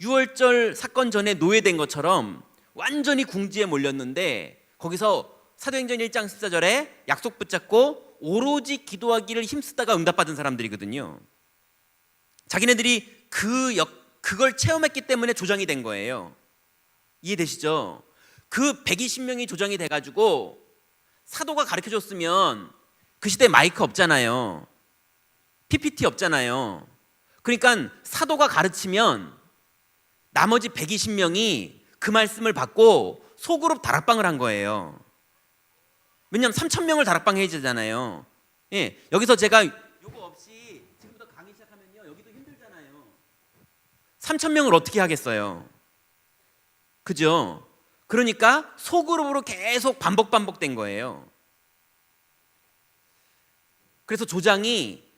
6월절 사건 전에 노예된 것처럼 완전히 궁지에 몰렸는데, 거기서 사도행전 1장 14절에 약속 붙잡고 오로지 기도하기를 힘쓰다가 응답받은 사람들이거든요. 자기네들이 그걸 체험했기 때문에 조정이 된 거예요. 이해되시죠? 그 120명이 조정이 돼가지고 사도가 가르쳐줬으면 그 시대에 마이크 없잖아요. PPT 없잖아요. 그러니까 사도가 가르치면 나머지 120명이 그 말씀을 받고 소그룹 다락방을 한 거예요. 왜냐하면 3,000명을 다락방 해야 되잖아요. 예, 여기서 제가 요거 없이 지금부터 강의 시작하면요, 여기도 힘들잖아요. 3,000명을 어떻게 하겠어요? 그죠? 그러니까 소그룹으로 계속 반복된 거예요. 그래서 조장이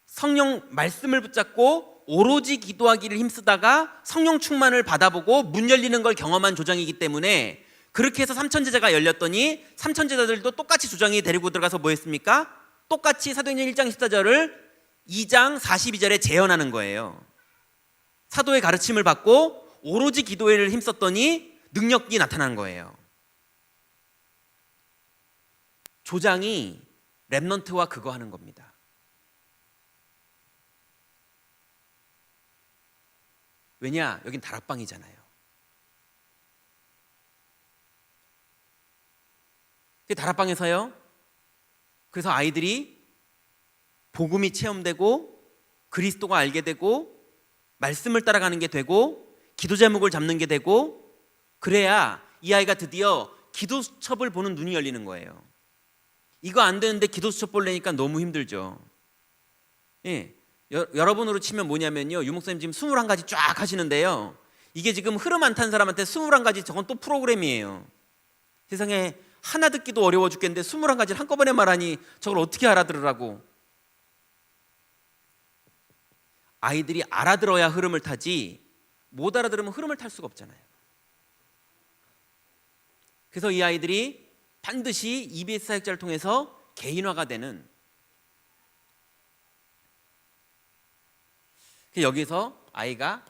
성령 말씀을 붙잡고 오로지 기도하기를 힘쓰다가 성령 충만을 받아보고 문 열리는 걸 경험한 조장이기 때문에, 그렇게 해서 3,000제자가 열렸더니 3,000제자들도 똑같이 조장이 데리고 들어가서 뭐 했습니까? 똑같이 사도행전 1장 14절을 2장 42절에 재현하는 거예요. 사도의 가르침을 받고 오로지 기도를 힘썼더니 능력이 나타난 거예요. 조장이 렘넌트와 그거 하는 겁니다. 왜냐? 여긴 다락방이잖아요. 다락방에서요, 그래서 아이들이 복음이 체험되고 그리스도가 알게 되고 말씀을 따라가는 게 되고 기도 제목을 잡는 게 되고, 그래야 이 아이가 드디어 기도 수첩을 보는 눈이 열리는 거예요. 이거 안 되는데 기도 수첩 보려니까 너무 힘들죠. 예, 여러분으로 치면 뭐냐면요, 유목사님 지금 21가지 쫙 하시는데요, 이게 지금 흐름 안 탄 사람한테 21가지, 저건 또 프로그램이에요. 세상에 하나 듣기도 어려워 죽겠는데 21가지를 한꺼번에 말하니 저걸 어떻게 알아들으라고. 아이들이 알아들어야 흐름을 타지, 못 알아들으면 흐름을 탈 수가 없잖아요. 그래서 이 아이들이 반드시 EBS 사역자를 통해서 개인화가 되는, 여기서 아이가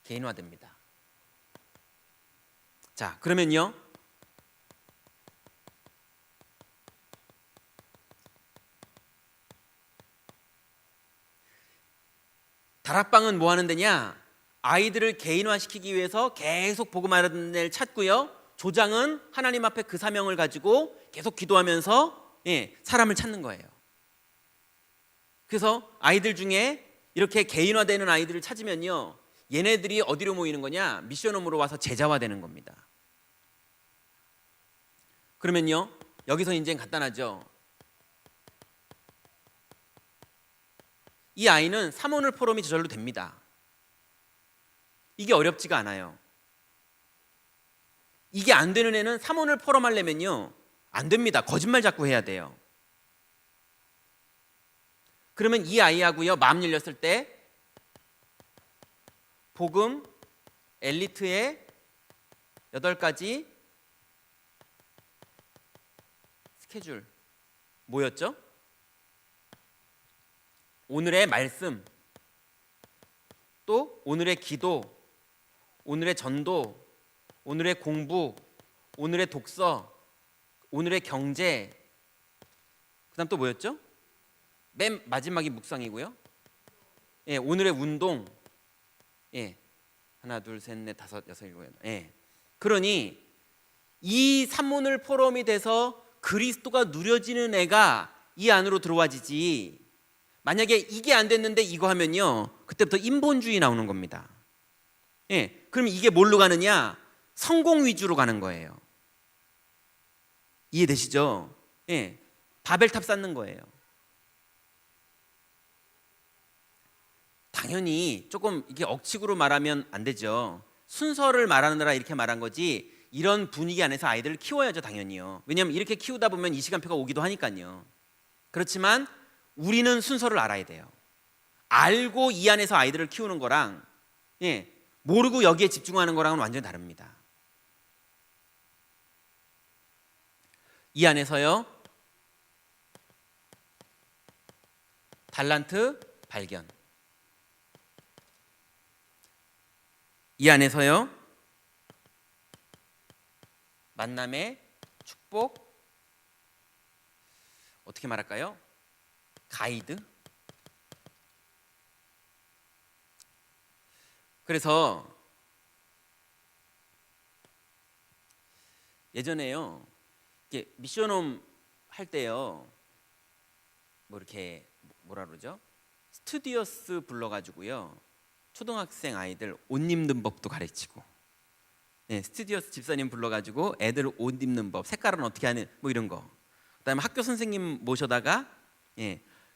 개인화됩니다. 자, 그러면요, 다락방은 뭐 하는 데냐? 아이들을 개인화시키기 위해서 계속 복음하는 데를 찾고요, 조장은 하나님 앞에 그 사명을 가지고 계속 기도하면서 사람을 찾는 거예요. 그래서 아이들 중에 이렇게 개인화되는 아이들을 찾으면요, 얘네들이 어디로 모이는 거냐? 미션홈으로 와서 제자화되는 겁니다. 그러면요, 여기서 이제 간단하죠. 이 아이는 사모늘 포럼이 저절로 됩니다. 이게 어렵지가 않아요. 이게 안 되는 애는 사모늘 포럼 하려면요, 안 됩니다. 거짓말 자꾸 해야 돼요. 그러면 이 아이하고요, 마음 열렸을 때 복음 엘리트의 8가지 스케줄 뭐였죠? 오늘의 말씀, 또 오늘의 기도, 오늘의 전도, 오늘의 공부, 오늘의 독서, 오늘의 경제, 그 다음 또 뭐였죠? 맨 마지막이 묵상이고요. 오늘의 운동. 하나, 둘, 셋, 넷, 다섯, 여섯, 일곱, 여덟. 그러니 이 산문을 포럼이 돼서 그리스도가 누려지는 애가 이 안으로 들어와지지, 만약에 이게 안 됐는데 이거 하면요, 그때부터 인본주의 나오는 겁니다. 그럼 이게 뭘로 가느냐? 성공 위주로 가는 거예요. 이해되시죠? 바벨탑 쌓는 거예요. 당연히 조금 이게 억측으로 말하면 안 되죠. 순서를 말하느라 이렇게 말한 거지, 이런 분위기 안에서 아이들을 키워야죠, 당연히요. 왜냐하면 이렇게 키우다 보면 이 시간표가 오기도 하니까요. 그렇지만 우리는 순서를 알아야 돼요. 알고 이 안에서 아이들을 키우는 거랑 모르고 여기에 집중하는 거랑은 완전히 다릅니다. 이 안에서요, 달란트 발견, 이 안에서요, 만남의 축복, 어떻게 말할까요? 가이드, 그래서 예전에요, 이게 미션홈 할 때요, 뭐 이렇게 뭐라 그러죠? 스튜디오스 불러가지고요, 초등학생 아이들 옷 입는 법도 가르치고, 스튜디오스 집사님 불러가지고 애들 옷 입는 법, 색깔은 어떻게 하는 뭐 이런 거. 그다음에 학교 선생님 모셔다가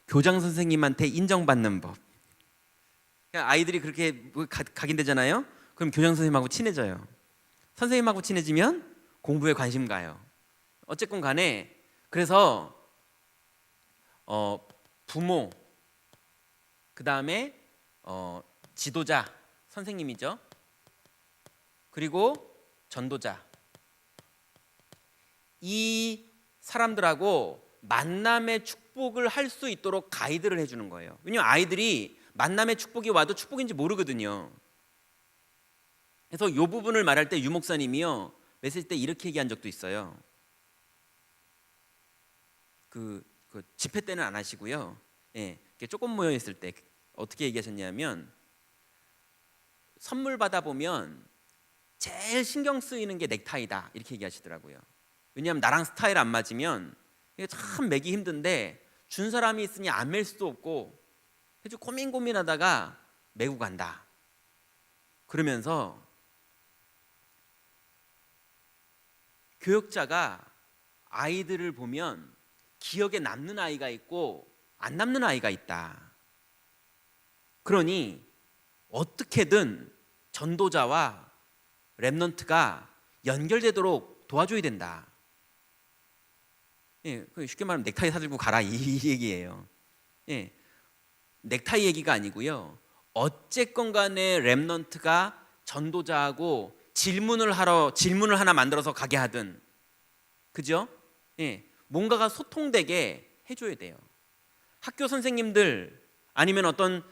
교장 선생님한테 인정받는 법. 그러니까 아이들이 그렇게 각인되잖아요. 그럼 교장 선생님하고 친해져요. 선생님하고 친해지면 공부에 관심 가요. 어쨌건 간에 그래서 부모, 그 다음에 지도자, 선생님이죠. 그리고 전도자, 이 사람들하고 만남의 축복을 할 수 있도록 가이드를 해주는 거예요. 왜냐하면 아이들이 만남의 축복이 와도 축복인지 모르거든요. 그래서 이 부분을 말할 때 유 목사님이요, 메시지 때 이렇게 얘기한 적도 있어요. 그 집회 때는 안 하시고요, 조금 모여 있을 때 어떻게 얘기하셨냐면, 선물 받아 보면 제일 신경 쓰이는 게 넥타이다, 이렇게 얘기하시더라고요. 왜냐하면 나랑 스타일 안 맞으면 이게 참 매기 힘든데, 준 사람이 있으니 안 맬 수도 없고 아주 고민하다가 메고 간다. 그러면서 교육자가 아이들을 보면 기억에 남는 아이가 있고 안 남는 아이가 있다. 그러니 어떻게든 전도자와 렘넌트가 연결되도록 도와줘야 된다. 쉽게 말하면 넥타이 사들고 가라, 이 얘기예요. 넥타이 얘기가 아니고요, 어쨌건 간에 렘넌트가 전도자하고 질문을 하나 만들어서 가게 하든, 그죠? 뭔가가 소통되게 해줘야 돼요. 학교 선생님들 아니면 어떤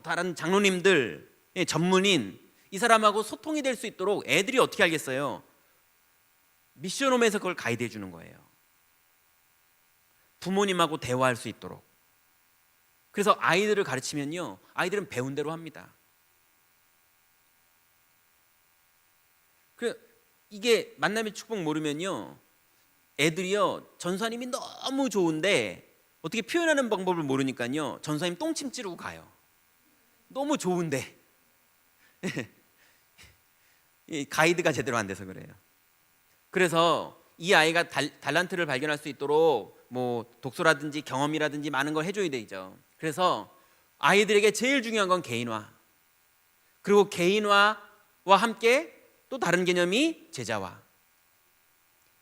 다른 장로님들, 전문인, 이 사람하고 소통이 될 수 있도록 애들이 어떻게 알겠어요? 미션홈에서 그걸 가이드해 주는 거예요. 부모님하고 대화할 수 있도록. 그래서 아이들을 가르치면요, 아이들은 배운 대로 합니다. 이게 만남의 축복 모르면요, 애들이요, 전사님이 너무 좋은데 어떻게 표현하는 방법을 모르니까요, 전사님 똥침 찌르고 가요. 너무 좋은데 가이드가 제대로 안 돼서 그래요. 그래서 이 아이가 달란트를 발견할 수 있도록 뭐 독서라든지 경험이라든지 많은 걸 해줘야 되죠. 그래서 아이들에게 제일 중요한 건 개인화, 그리고 개인화와 함께 또 다른 개념이 제자화.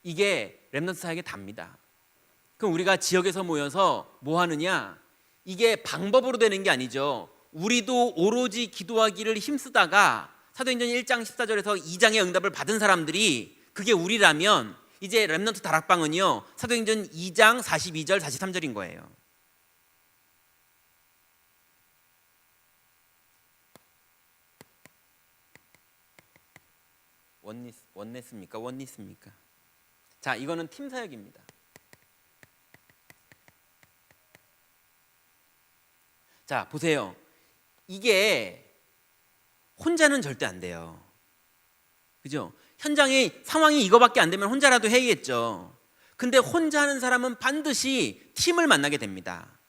이게 렘넌트 사역의 답니다. 그럼 우리가 지역에서 모여서 뭐 하느냐? 이게 방법으로 되는 게 아니죠. 우리도 오로지 기도하기를 힘쓰다가 사도행전 1장 14절에서 2장의 응답을 받은 사람들이 그게 우리라면, 이제 렘넌트 다락방은요, 사도행전 2장 42절 43절인 거예요. 원네스입니까? 원리스입니까? 자, 이거는 팀 사역입니다. 자, 보세요. 이게 혼자는 절대 안 돼요. 그죠? 현장의 상황이 이거밖에 안 되면 혼자라도 해야겠죠. 근데 혼자 하는 사람은 반드시 팀을 만나게 됩니다.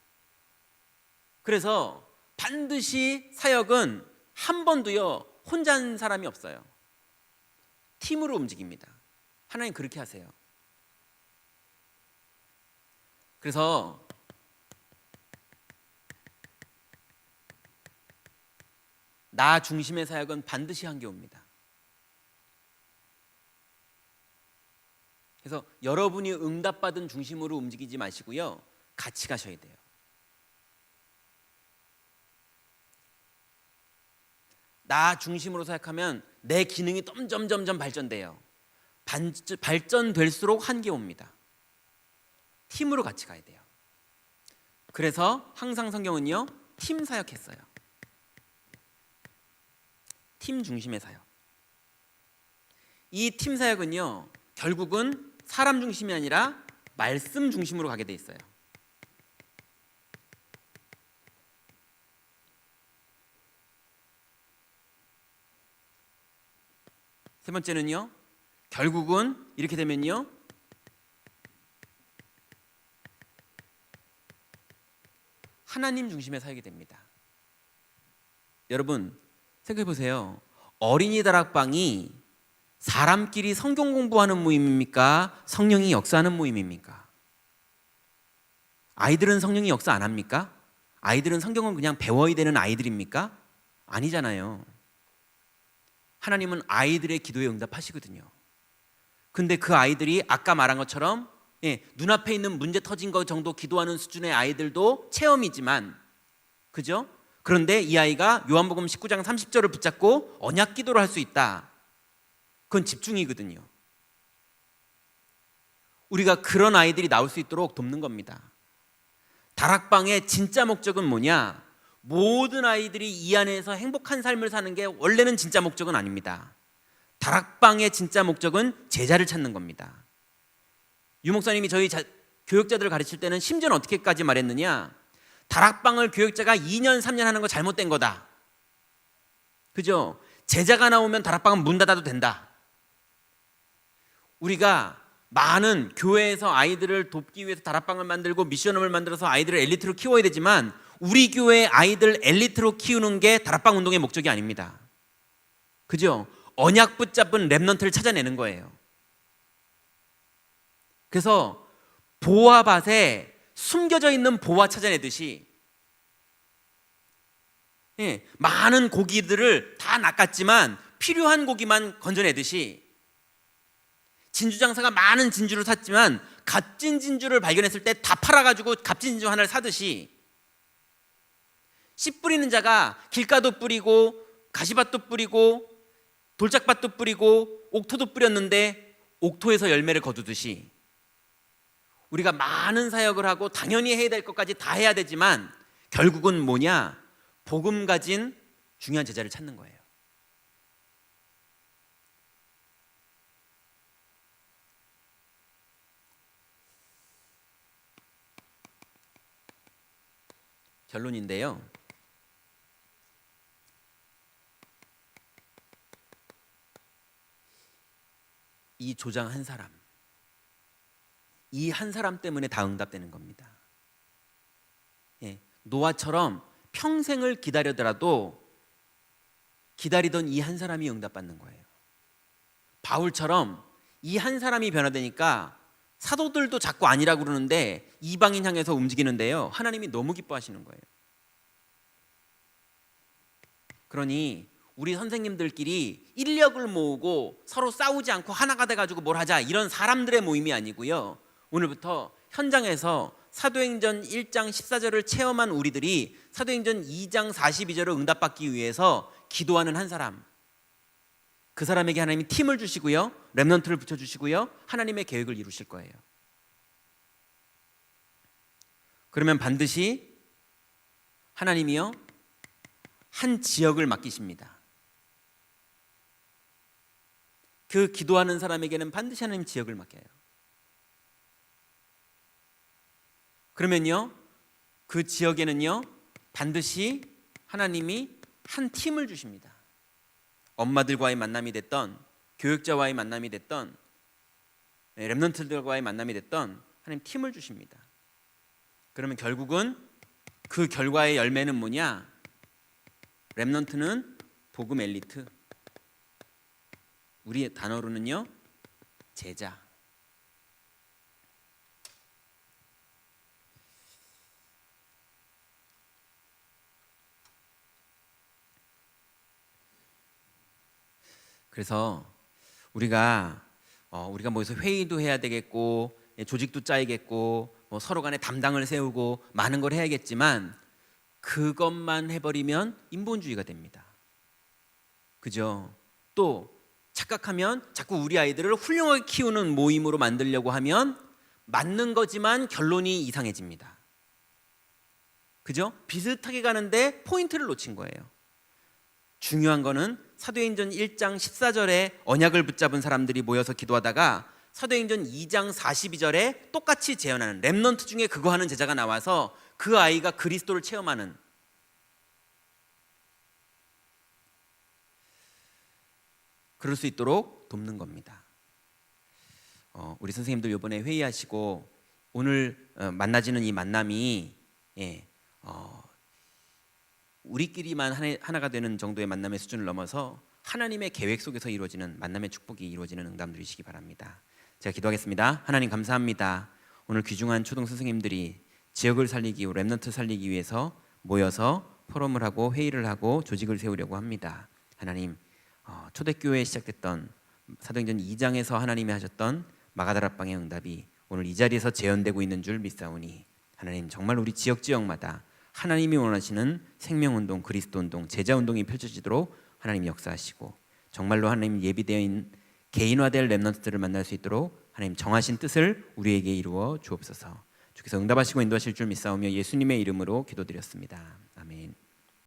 그래서 반드시 사역은 한 번도요, 혼자 하는 사람이 없어요. 팀으로 움직입니다. 하나님 그렇게 하세요. 그래서 나 중심의 사역은 반드시 한계옵니다. 그래서 여러분이 응답받은 중심으로 움직이지 마시고요, 같이 가셔야 돼요. 나 중심으로 사역하면 내 기능이 점점 발전돼요. 발전될수록 한계 옵니다. 팀으로 같이 가야 돼요. 그래서 항상 성경은요, 팀 사역했어요. 팀 중심의 사역. 이 팀 사역은요, 결국은 사람 중심이 아니라 말씀 중심으로 가게 돼 있어요. 세 번째는요, 결국은 이렇게 되면요, 하나님 중심에 살게 됩니다. 여러분 생각해 보세요. 어린이 다락방이 사람끼리 성경 공부하는 모임입니까? 성령이 역사하는 모임입니까? 아이들은 성령이 역사 안 합니까? 아이들은 성경은 그냥 배워야 되는 아이들입니까? 아니잖아요. 하나님은 아이들의 기도에 응답하시거든요. 근데 그 아이들이 아까 말한 것처럼 눈앞에 있는 문제 터진 거 정도 기도하는 수준의 아이들도 체험이지만, 그죠? 그런데 이 아이가 요한복음 19장 30절을 붙잡고 언약 기도를 할 수 있다. 그건 집중이거든요. 우리가 그런 아이들이 나올 수 있도록 돕는 겁니다. 다락방의 진짜 목적은 뭐냐? 모든 아이들이 이 안에서 행복한 삶을 사는 게 원래는 진짜 목적은 아닙니다. 다락방의 진짜 목적은 제자를 찾는 겁니다. 유 목사님이 저희 교육자들을 가르칠 때는 심지어는 어떻게까지 말했느냐? 다락방을 교육자가 2년 3년 하는 거 잘못된 거다. 그죠? 제자가 나오면 다락방은 문 닫아도 된다. 우리가 많은 교회에서 아이들을 돕기 위해서 다락방을 만들고 미션홈을 만들어서 아이들을 엘리트로 키워야 되지만, 우리 교회 아이들 엘리트로 키우는 게 다락방 운동의 목적이 아닙니다. 그죠? 언약 붙잡은 렘넌트를 찾아내는 거예요. 그래서 보화밭에 숨겨져 있는 보화 찾아내듯이, 많은 고기들을 다 낚았지만 필요한 고기만 건져내듯이, 진주장사가 많은 진주를 샀지만 값진 진주를 발견했을 때 다 팔아가지고 값진 진주 하나를 사듯이, 씨 뿌리는 자가 길가도 뿌리고 가시밭도 뿌리고 돌짝밭도 뿌리고 옥토도 뿌렸는데 옥토에서 열매를 거두듯이, 우리가 많은 사역을 하고 당연히 해야 될 것까지 다 해야 되지만 결국은 뭐냐? 복음 가진 중요한 제자를 찾는 거예요. 결론인데요, 이 조장 한 사람, 이 한 사람 때문에 다 응답되는 겁니다. 노아처럼 평생을 기다리더라도 기다리던 이 한 사람이 응답받는 거예요. 바울처럼 이 한 사람이 변화되니까 사도들도 자꾸 아니라고 그러는데 이방인 향해서 움직이는데요, 하나님이 너무 기뻐하시는 거예요. 그러니 우리 선생님들끼리 인력을 모으고 서로 싸우지 않고 하나가 돼가지고 뭘 하자, 이런 사람들의 모임이 아니고요, 오늘부터 현장에서 사도행전 1장 14절을 체험한 우리들이 사도행전 2장 42절을 응답받기 위해서 기도하는 한 사람, 그 사람에게 하나님이 팀을 주시고요, 렘넌트를 붙여주시고요, 하나님의 계획을 이루실 거예요. 그러면 반드시 하나님이요, 한 지역을 맡기십니다. 그 기도하는 사람에게는 반드시 하나님 지역을 맡겨요. 그러면요, 그 지역에는요 반드시 하나님이 한 팀을 주십니다. 엄마들과의 만남이 됐던, 교육자와의 만남이 됐던, 렘넌트들과의 만남이 됐던, 하나님 팀을 주십니다. 그러면 결국은 그 결과의 열매는 뭐냐? 렘넌트는 복음 엘리트, 우리의 단어로는요 제자. 그래서 우리가 모여서 회의도 해야 되겠고, 조직도 짜야겠고, 서로 간에 담당을 세우고 많은 걸 해야겠지만, 그것만 해버리면 인본주의가 됩니다. 그죠? 또 착각하면 자꾸 우리 아이들을 훌륭하게 키우는 모임으로 만들려고 하면 맞는 거지만 결론이 이상해집니다. 그죠? 비슷하게 가는데 포인트를 놓친 거예요. 중요한 거는 사도행전 1장 14절에 언약을 붙잡은 사람들이 모여서 기도하다가 사도행전 2장 42절에 똑같이 재현하는, 렘넌트 중에 그거 하는 제자가 나와서 그 아이가 그리스도를 체험하는, 그럴 수 있도록 돕는 겁니다. 우리 선생님들 이번에 회의하시고 오늘 만나지는 이 만남이 우리끼리만 하나가 되는 정도의 만남의 수준을 넘어서 하나님의 계획 속에서 이루어지는 만남의 축복이 이루어지는 응답들이시기 바랍니다. 제가 기도하겠습니다. 하나님 감사합니다. 오늘 귀중한 초등 선생님들이 지역을 살리기, 렘넌트 살리기 위해서 모여서 포럼을 하고 회의를 하고 조직을 세우려고 합니다. 하나님, 초대교회에 시작됐던 사도행전 2장에서 하나님이 하셨던 마가다락방의 응답이 오늘 이 자리에서 재현되고 있는 줄 믿사오니 하나님 정말 우리 지역마다 하나님이 원하시는 생명운동, 그리스도운동, 제자운동이 펼쳐지도록 하나님 역사하시고 정말로 하나님 예비되어 있는 개인화될 렘넌트들을 만날 수 있도록 하나님 정하신 뜻을 우리에게 이루어 주옵소서. 주께서 응답하시고 인도하실 줄 믿사오며 예수님의 이름으로 기도드렸습니다. 아멘.